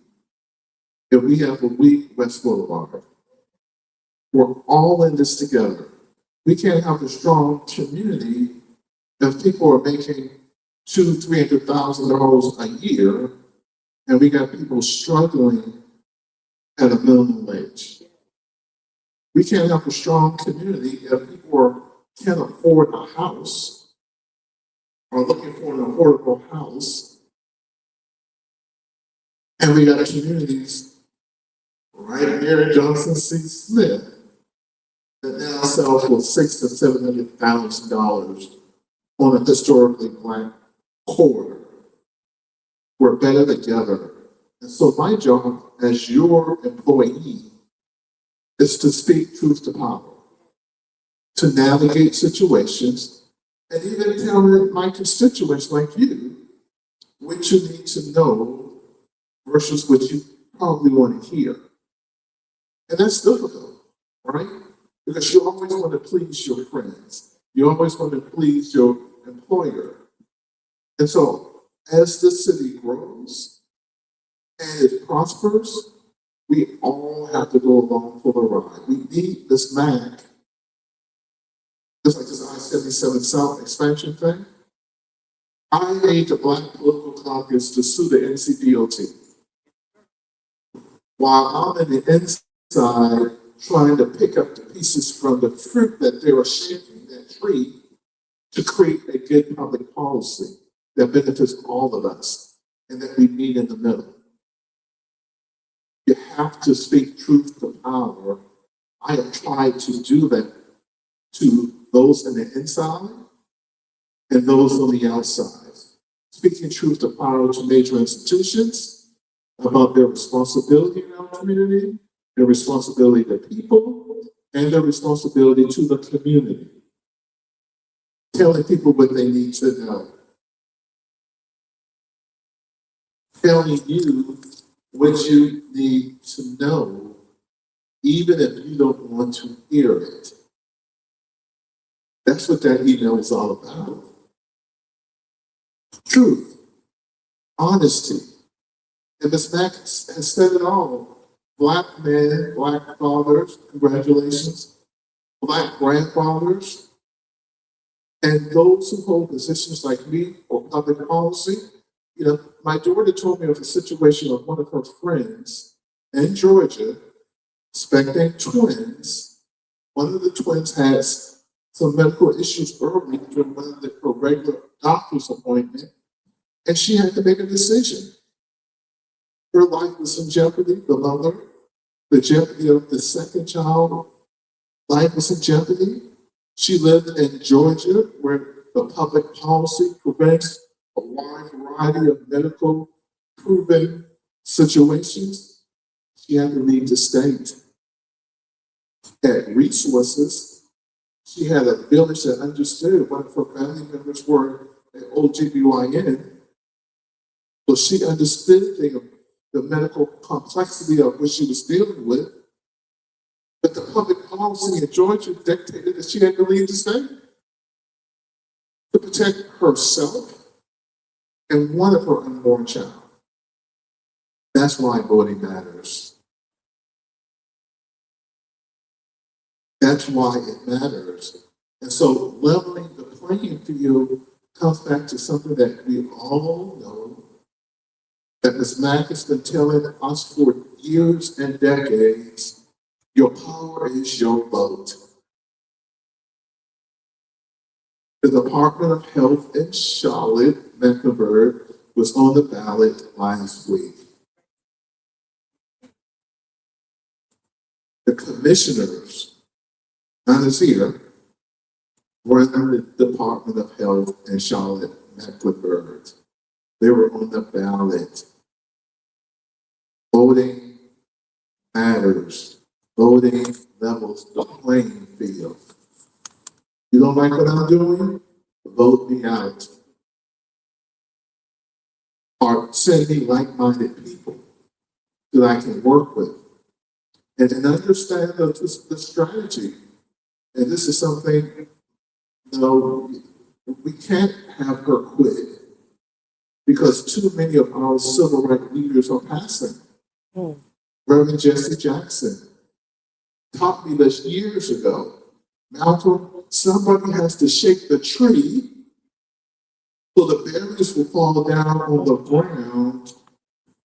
if we have a weak West Boulevard. We're all in this together. We can't have a strong community if people are making $200,000-$300,000 a year, and we got people struggling at a minimum wage. We can't have a strong community if people can't afford a house or looking for an affordable house, and we got communities right here in Johnson C. Smith that now sell for $600,000 to $700,000 on a historically Black corridor. We're better together. And so my job as your employee is to speak truth to power, to navigate situations, and even tell my constituents like you what you need to know versus what you probably want to hear. And that's difficult, right? Because you always want to please your friends. You always want to please your employer. And so as the city grows and it prospers, we all have to go along for the ride. We need this MAC, just like this I-77 South expansion thing. I need the Black political caucus to sue the NCDOT while I'm in the inside trying to pick up the pieces from the fruit that they are shaking that tree to create a good public policy that benefits all of us and that we meet in the middle. You have to speak truth to power. I have tried to do that to those in the inside and those on the outside. Speaking truth to power to major institutions about their responsibility in our community, their responsibility to people, and their responsibility to the community. Telling people what they need to know. Telling you what you need to know, even if you don't want to hear it. That's what that email is all about. Truth, honesty. And Ms. Mack has said it all. Black men, Black fathers, congratulations. Black grandfathers, and those who hold positions like me or public policy. You know, my daughter told me of a situation of one of her friends in Georgia, expecting twins. One of the twins has some medical issues early during one of her regular doctor's appointment, and she had to make a decision. Her life was in jeopardy, the mother, the jeopardy of the second child, life was in jeopardy. She lived in Georgia, where the public policy prevents a wide variety of medical proven situations. She had to leave the state. Had resources. She had a village that understood one of her family members were an OGBYN. So she understood the medical complexity of what she was dealing with. But the public policy in Georgia dictated that she had to leave the state to protect herself and one of her unborn child. That's why voting matters. That's why it matters. And so leveling the playing field comes back to something that we all know, that Ms. Mack has been telling us for years and decades. Your power is your vote. The Department of Health in Charlotte, Mecklenburg, was on the ballot last week. The commissioners, not as here, were in the Department of Health in Charlotte, Mecklenburg. They were on the ballot. Voting matters. Voting levels the playing field. You don't like what I'm doing? Vote me out. Or send me like-minded people that I can work with. And understand the strategy. And this is something, you know, we can't have her quit because too many of our civil rights leaders are passing. Reverend Jesse Jackson taught me this years ago. Malcolm, somebody has to shake the tree so the berries will fall down on the ground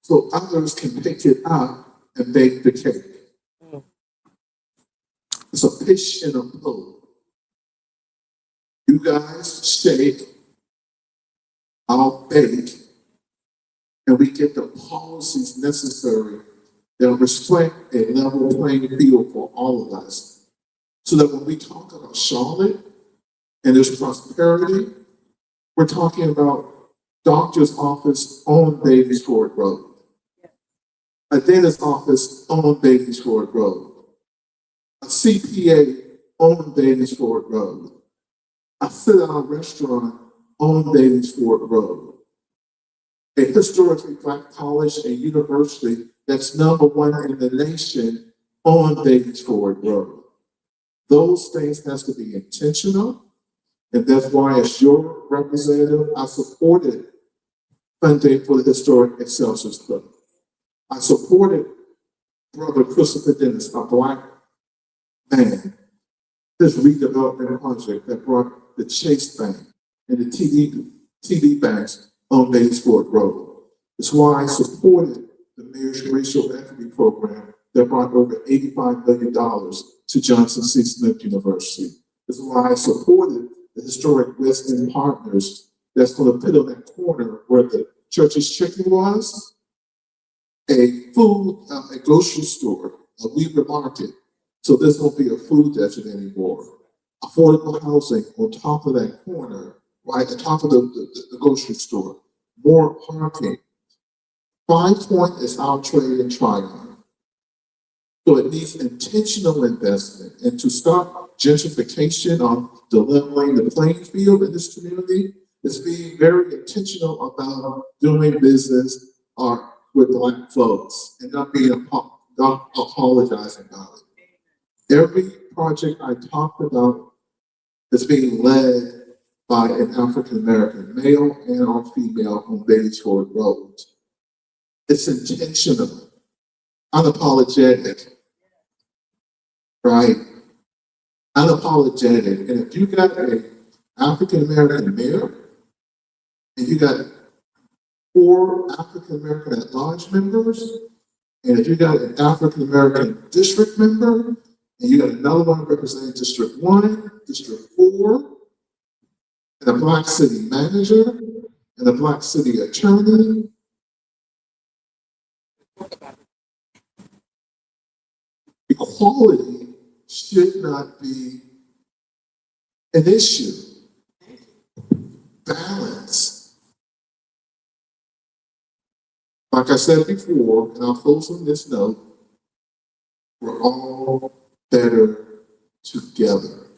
so others can pick it up and bake the cake. It's a push and a pull. You guys shake, I'll bake, and we get the policies necessary that reflect a level playing field for all of us. So that when we talk about Charlotte and there's prosperity, we're talking about doctor's office on Babies Ford Road, a dentist's office on Babies Ford Road, a CPA on Babies Ford Road, a sit-down restaurant on Babies Ford Road, a historically Black college and university that's #1 in the nation on Babies Ford Road. Those things has to be intentional, and that's why as your representative, I supported funding for the Historic Excelsiors Club. I supported Brother Christopher Dennis, a Black man, his redevelopment project that brought the Chase Bank and the TD banks on Babies Ford Road. It's why I supported the Mayor's Racial Equity Program that brought over $85 million to Johnson C. Smith University. It's why I supported the Historic West End Partners that's going to put on that corner where the church's chicken was, a grocery store, a Weaver Market, So this won't be a food desert anymore. Affordable housing on top of that corner, right on top of the grocery store. More parking. 5 Point is our trade and Tryon. So it needs intentional investment. And to stop gentrification on the leveling the playing field in this community, is being very intentional about doing business with Black folks and not apologizing about it. Every project I talked about is being led by an African American male and or female on Batesford Road. It's intentional, unapologetic, right? Unapologetic. And if you got an African American mayor and you got 4 African American at-large members, and if you got an African American district member, and you got another one representing District 1, District 4, and a Black city manager, and a Black city attorney, equality should not be an issue. Balance. Like I said before, and I'll close on this note, we're all better together.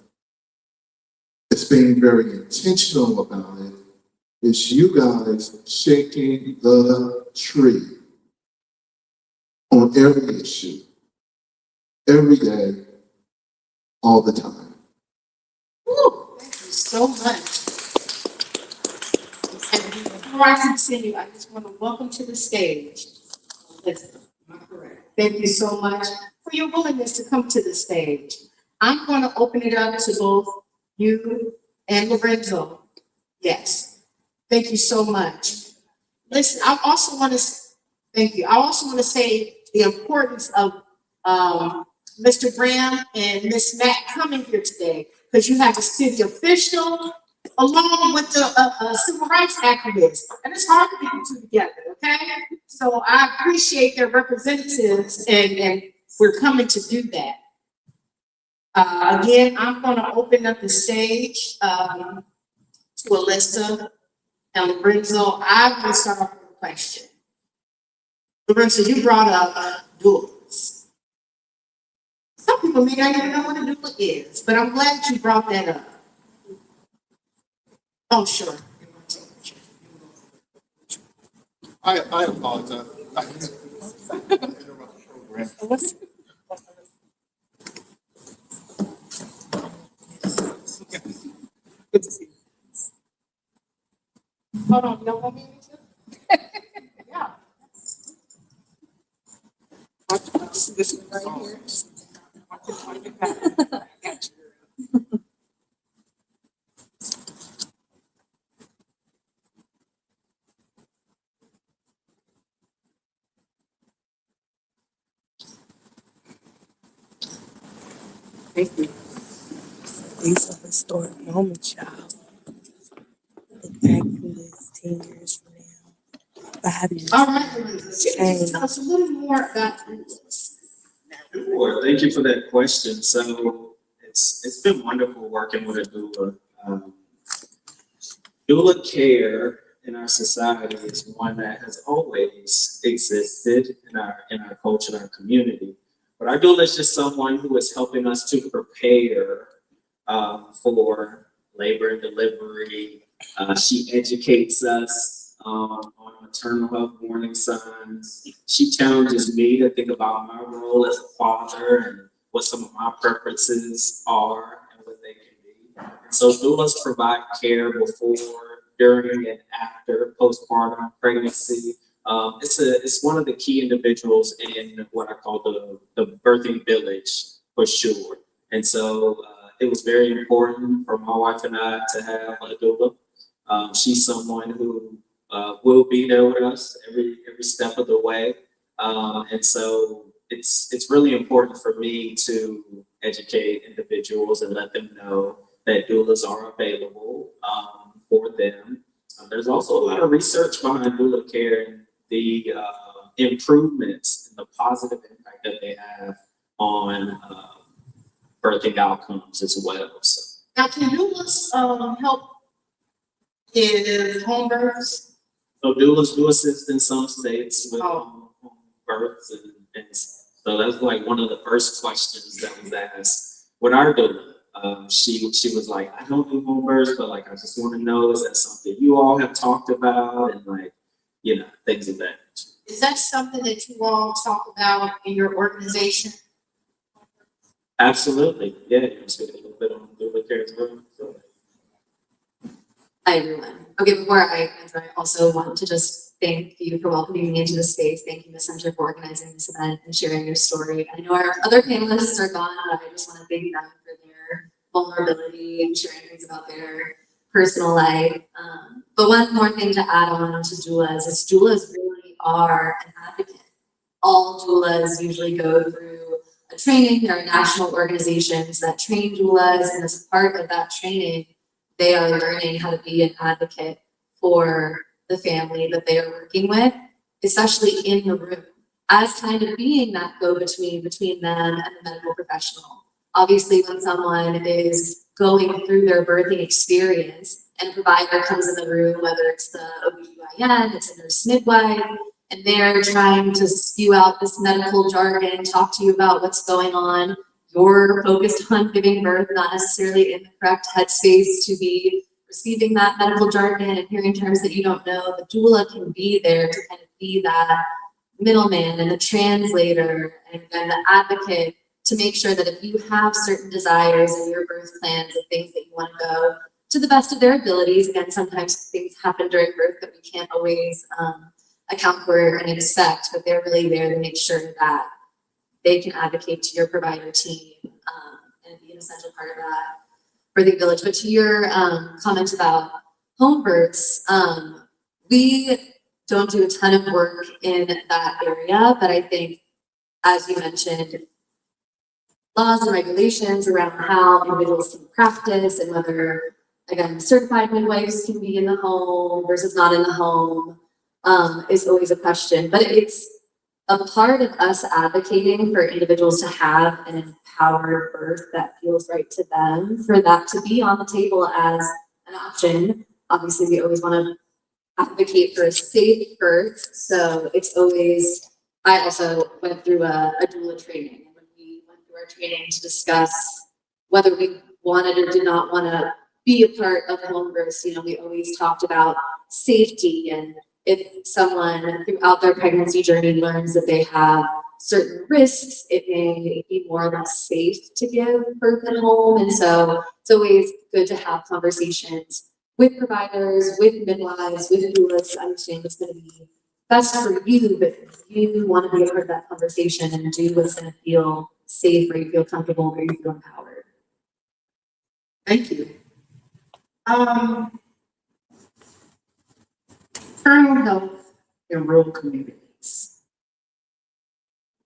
It's being very intentional about it. It's you guys shaking the tree on every issue, every day, all the time. Woo, thank you so much. And before I continue, I just want to welcome to the stage. Listen, am I correct? Thank you so much for your willingness to come to the stage. I'm going to open it up to both you and Lorenzo. Yes. Thank you so much. Listen, I also want to thank you. I also want to say the importance of Mr. Graham and Miss Matt coming here today, because you have a city official along with the civil rights activist, and it's hard to get the two together. Okay, so I appreciate their representatives, and we're coming to do that. Again, I'm going to open up the stage to Alyssa and Lorenzo. I'm going to start off with a question. Lorenzo, you brought up doulas. Some people may not even know what a doula is, but I'm glad you brought that up. Oh, sure. I apologize. Good to see you. Hold on, you don't want me to? Yeah. This one right here. Got you. Thank you. These are historic moments, y'all. Look back from this 10 years from now, 5 years. All right, Lorenzo, tell us a little more about doulas. Sure. Thank you for that question. So it's been wonderful working with a doula. Doula care in our society is one that has always existed in our culture, in our community. But our doula is just someone who is helping us to prepare for labor and delivery. She educates us on maternal health warning signs. She challenges me to think about my role as a father and what some of my preferences are and what they can be. And so doulas provide care before, during, and after postpartum pregnancy. It's one of the key individuals in what I call the birthing village for sure. And so it was very important for my wife and I to have a doula. She's someone who will be there with us every step of the way. And so it's really important for me to educate individuals and let them know that doulas are available for them. There's also a lot of research behind doula care and the improvements and the positive impact that they have on birthing outcomes as well. So, Now, can doulas, help with home births? so doulas do assist in some states with home births, and so that's like one of the first questions that was asked with our doula. She was like, I don't do home births, but like I just want to know, is that something you all have talked about, and like, you know, things of that nature. Is that something that you all talk about in your organization? Absolutely, yeah. You want to speak a little bit on doula care as well? So, Hi, everyone. Okay, before I answer, I also want to just thank you for welcoming me into the space. Thank you, Ms. Center, for organizing this event and sharing your story. I know our other panelists are gone, but I just want to thank them for their vulnerability and sharing things about their personal life. But one more thing to add on to doulas is doulas really are an advocate. All doulas usually go through a training. There are national organizations that train doulas, and as part of that training, they are learning how to be an advocate for the family that they are working with, especially in the room, as kind of being that go-between between them and the medical professional. Obviously, when someone is going through their birthing experience and a provider comes in the room, whether it's the OBGYN, it's a nurse midwife, and they're trying to spew out this medical jargon, talk to you about what's going on, you're focused on giving birth, not necessarily in the correct headspace to be receiving that medical jargon and hearing terms that you don't know. The doula can be there to kind of be that middleman and the translator and the advocate to make sure that if you have certain desires in your birth plans and things that you want to go to the best of their abilities, again, sometimes things happen during birth that we can't always account for and expect, but they're really there to make sure that they can advocate to your provider team and be an essential part of that birthing village. But to your comment about home births, we don't do a ton of work in that area, but I think, as you mentioned, laws and regulations around how individuals can practice and whether, again, certified midwives can be in the home versus not in the home is always a question. But it's a part of us advocating for individuals to have an empowered birth that feels right to them, for that to be on the table as an option. Obviously, we always want to advocate for a safe birth. So it's always, I also went through a doula training. And when we went through our training to discuss whether we wanted or did not want to be a part of home births, you know, we always talked about safety, and if someone throughout their pregnancy journey learns that they have certain risks, it may be more or less safe to give birth at home. And so it's always good to have conversations with providers, with midwives, with doulas to understand what's going to be best for you, but you want to be a part of that conversation and do what's going to feel safe, where you feel comfortable, where you feel empowered. Thank you. Maternal health in rural communities.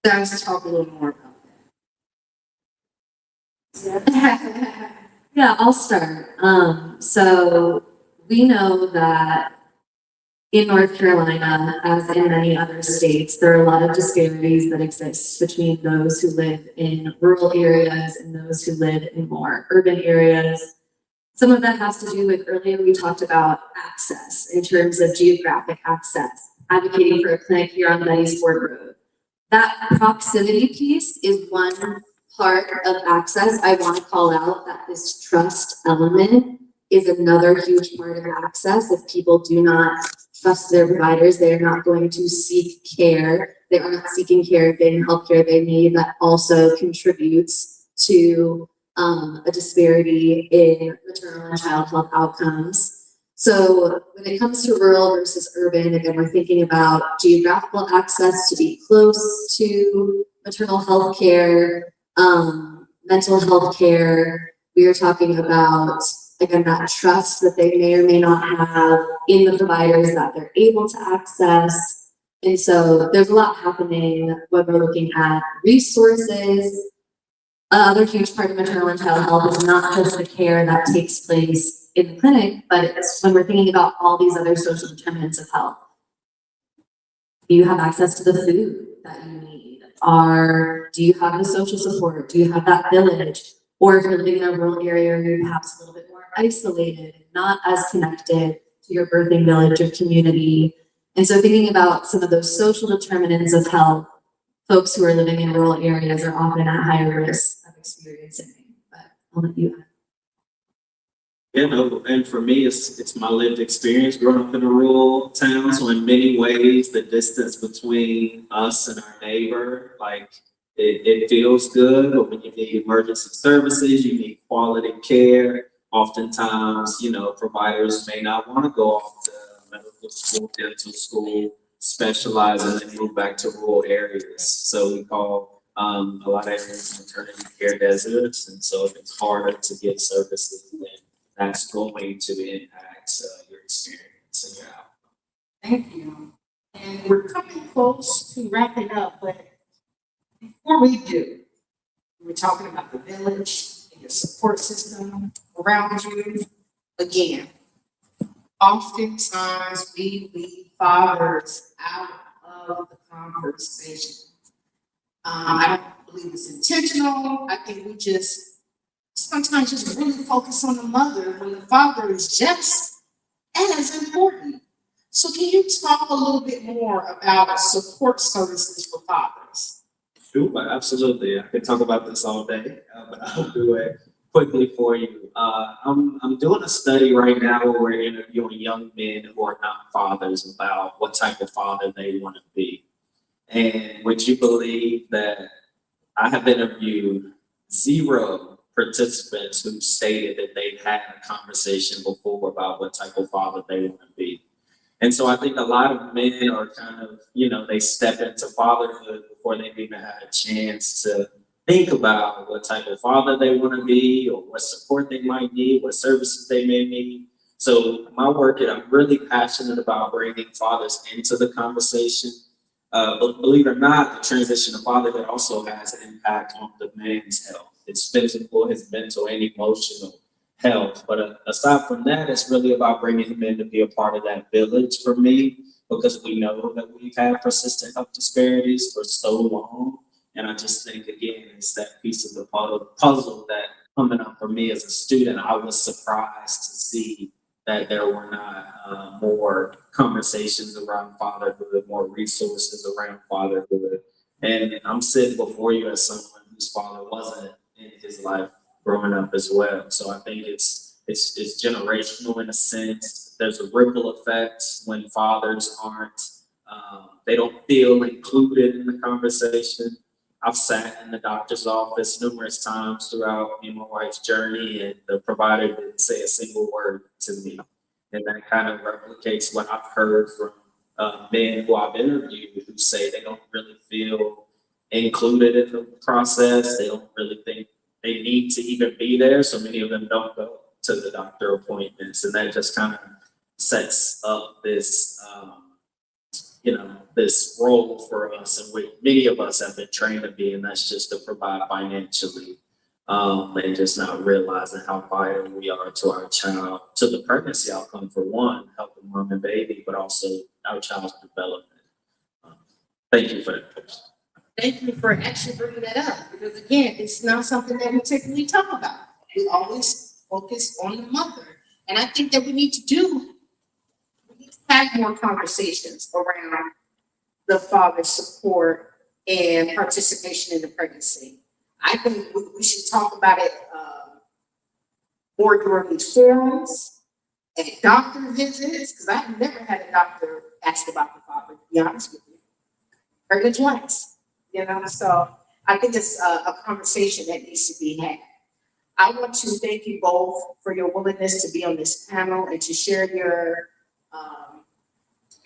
Guys, talk a little more about that. Yeah, I'll start. So we know that in North Carolina, as in many other states, there are a lot of disparities that exist between those who live in rural areas and those who live in more urban areas. Some of that has to do with, earlier we talked about access in terms of geographic access, advocating for a clinic here on Betty's Ford Road. That proximity piece is one part of access. I want to call out that this trust element is another huge part of access. If people do not trust their providers, they are not going to seek care. They are not seeking care, getting health care they need. That also contributes to a disparity in maternal and child health outcomes. So when it comes to rural versus urban, again, we're thinking about geographical access to be close to maternal health care, mental health care. We are talking about, again, that trust that they may or may not have in the providers that they're able to access. And so there's a lot happening when we're looking at resources. Another huge part of maternal and child health is not just the care that takes place in the clinic, but it's when we're thinking about all these other social determinants of health. Do you have access to the food that you need? Do you have the social support? Do you have that village? or if you're living in a rural area, you're perhaps a little bit more isolated, not as connected to your birthing village or community. And so thinking about some of those social determinants of health, folks who are living in rural areas are often at higher risk of experiencing. But I'll let you add. You know, and for me, it's my lived experience growing up in a rural town. So in many ways, the distance between us and our neighbor, like it feels good. But when you need emergency services, you need quality care. Oftentimes, you know, providers may not want to go off to medical school, dental school, specialize, and then move back to rural areas. So we call a lot of areas maternity care deserts, and so if it's harder to get services, then that's going to impact your experience and your outcome. Thank you. And we're coming close to wrapping up, but before we do, we're talking about the village and your support system around you. Again, oftentimes we leave fathers out of the conversation. I don't believe it's intentional. I think we just sometimes just really focus on the mother when the father is just as important. So can you talk a little bit more about support services for fathers? Sure, absolutely. I could talk about this all day, but I'll do it quickly for you. I'm doing a study right now where we're interviewing young men who are not fathers about what type of father they want to be. And would you believe that I have interviewed 0 participants who stated that they've had a conversation before about what type of father they want to be. And so I think a lot of men are kind of, you know, they step into fatherhood before they've even had a chance to think about what type of father they want to be or what support they might need, what services they may need. So my work, and I'm really passionate about bringing fathers into the conversation. But believe it or not, the transition to fatherhood also has an impact on the man's health. It's physical, his mental, and emotional health. But aside from that, it's really about bringing him in to be a part of that village for me, because we know that we've had persistent health disparities for so long. And I just think, again, it's that piece of the puzzle that coming up for me as a student, I was surprised to see that there were not more conversations around fatherhood, more resources around fatherhood. And I'm sitting before you as someone whose father wasn't in his life growing up as well. So I think it's generational in a sense. There's a ripple effect when fathers aren't, they don't feel included in the conversation. I've sat in the doctor's office numerous times throughout me and my wife's journey, and the provider didn't say a single word to me. And that kind of replicates what I've heard from men who I've interviewed who say they don't really feel included in the process. They don't really think they need to even be there. So many of them don't go to the doctor appointments. And that just kind of sets up this, this role for us, and what many of us have been trained to be, and that's just to provide financially, and just not realizing how vital we are to our child, to the pregnancy outcome for one, helping mom and baby, but also our child's development. Thank you for that. Thank you for actually bringing that up, because again, it's not something that we typically talk about. We always focus on the mother. And I think that we need to have more conversations around the father's support and participation in the pregnancy. I think we should talk about it more during these forums, at doctor visits, because I've never had a doctor ask about the father, to be honest with you. Heard it twice, so I think it's a conversation that needs to be had. I want to thank you both for your willingness to be on this panel and to share your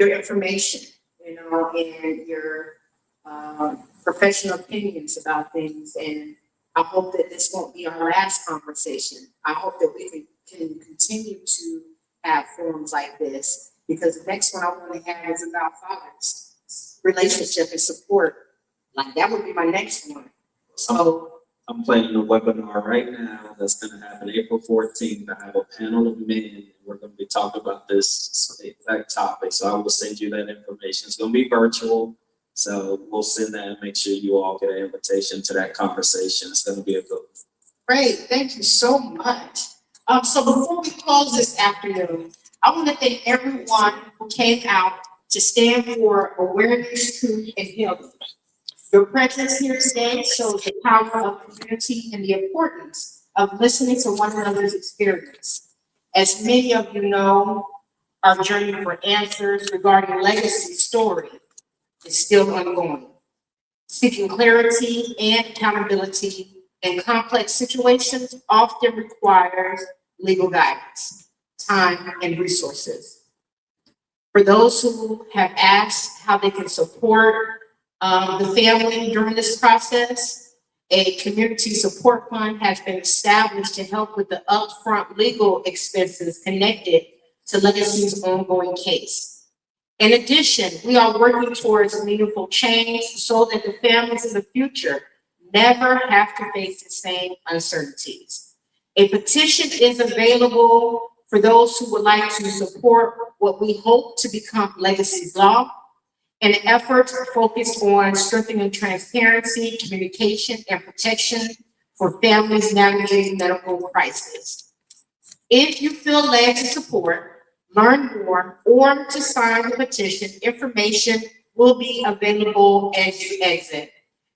information, and your professional opinions about things. And I hope that this won't be our last conversation. I hope that we can continue to have forums like this, because the next one I want to have is about fathers, relationship and support. Like that would be my next one. So I'm planning a webinar right now that's going to happen April 14th. I have a panel of men. We're going to be talking about this exact topic. So I will send you that information. It's going to be virtual. So we'll send that and make sure you all get an invitation to that conversation. It's going to be a good one. Great, thank you so much. So before we close this afternoon, I want to thank everyone who came out to stand for awareness, truth, and healing. Your presence here today shows the power of community and the importance of listening to one another's experience. As many of you know, our journey for answers regarding legacy story is still ongoing. Seeking clarity and accountability in complex situations often requires legal guidance, time, and resources. For those who have asked how they can support the family during this process, a community support fund has been established to help with the upfront legal expenses connected to Legacy's ongoing case. In addition, we are working towards meaningful change so that the families in the future never have to face the same uncertainties. A petition is available for those who would like to support what we hope to become Legacy Law, an effort focused on strengthening transparency, communication, and protection for families navigating medical crisis. If you feel led to support, learn more, or to sign the petition, information will be available as you exit.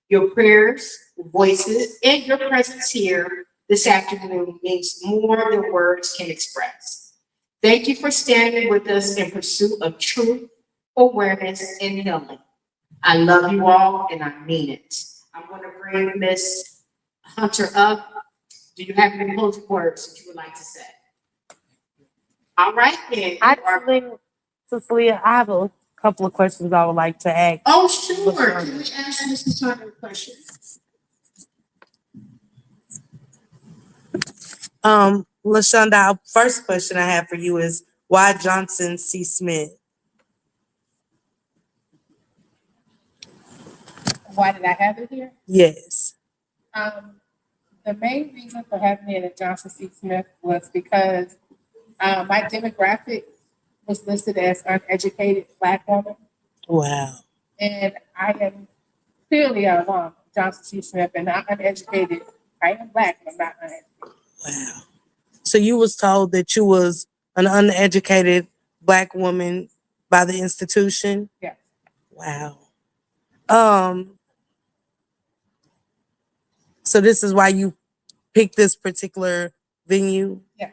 Your prayers, voices, and your presence here this afternoon means more than words can express. Thank you for standing with us in pursuit of truth, awareness, and healing. I love you all, and I mean it. I'm going to bring Miss Hunter up. Do you have any closing words that you would like to say? All right, then. Actually, Cecilia, I have a couple of questions I would like to ask. Oh, sure. Can we ask Mrs. Turner a question? LaChunda, first question I have for you is why Johnson C. Smith? Why did I have it here? Yes. The main reason for having it at Johnson C. Smith was because my demographic was listed as uneducated Black woman, Wow. and I am clearly a alum of Johnson C. Smith and not uneducated. I am Black, but I'm not uneducated. Wow. So you was told that you was an uneducated Black woman by the institution? Yes. Wow. So this is why you picked this particular venue? Yes.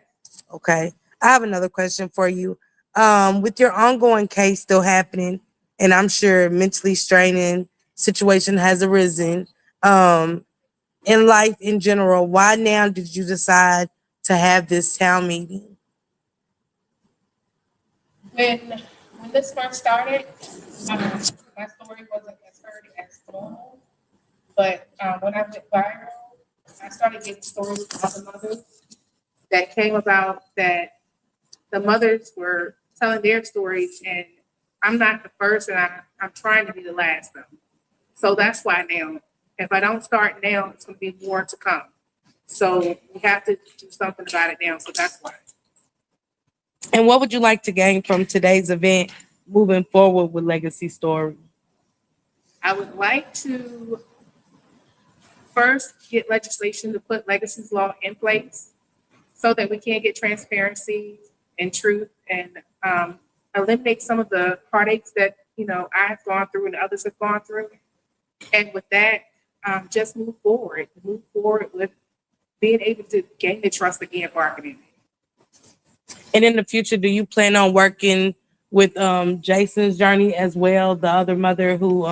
Okay. I have another question for you. With your ongoing case still happening, and I'm sure mentally straining situation has arisen, in life in general, why now did you decide to have this town meeting? When this first started, my story wasn't as heard as normal. But when I went viral, I started getting stories from other mothers that came about that the mothers were telling their stories, and I'm not the first, and I'm trying to be the last though. So that's why now, if I don't start now, it's going to be more to come. So we have to do something about it now. So that's why. And what would you like to gain from today's event moving forward with Legacy Story? I would like to first get legislation to put Legacy's Law in place so that we can get transparency and truth and eliminate some of the heartaches that I have gone through and others have gone through. And with that, just move forward with being able to gain the trust again for our community. And in the future, do you plan on working with Jason's journey as well, the other mother who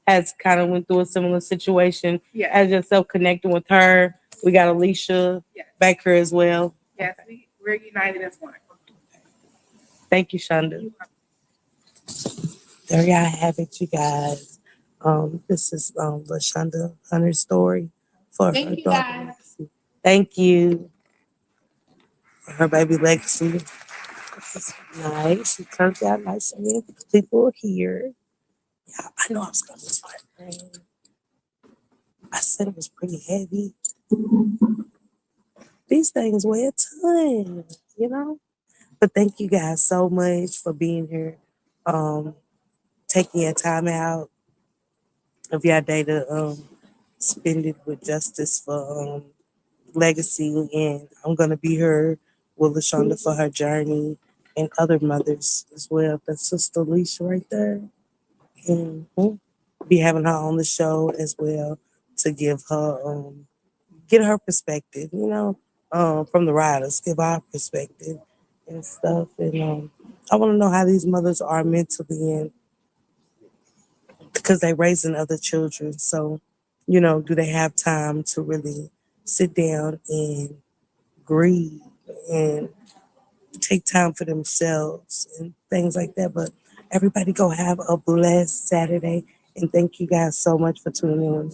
has kind of went through a similar situation? Yes. As yourself connecting with her, we got Alicia Yes. back here as well. Yes, we're united as one. Thank you, Shonda. There y'all have it, you guys. This is LaShonda Hunter's story for Thank her you, daughter. guys. Legacy. Thank you for her baby Legacy. This is nice. It turns out nice and many people here. Yeah, I know I was gonna start praying. I said it was pretty heavy. These things weigh a ton, But thank you guys so much for being here. Taking your time out of your day to spend it with justice for legacy, and I'm gonna be here with LaChunda for her journey and other mothers as well. That's Sister Alicia right there. And be having her on the show as well to give her get her perspective, from the riders, give our perspective and stuff. And I want to know how these mothers are mentally and because they're raising other children. So, do they have time to really sit down and grieve and take time for themselves and things like that? But everybody go have a blessed Saturday. And thank you guys so much for tuning in.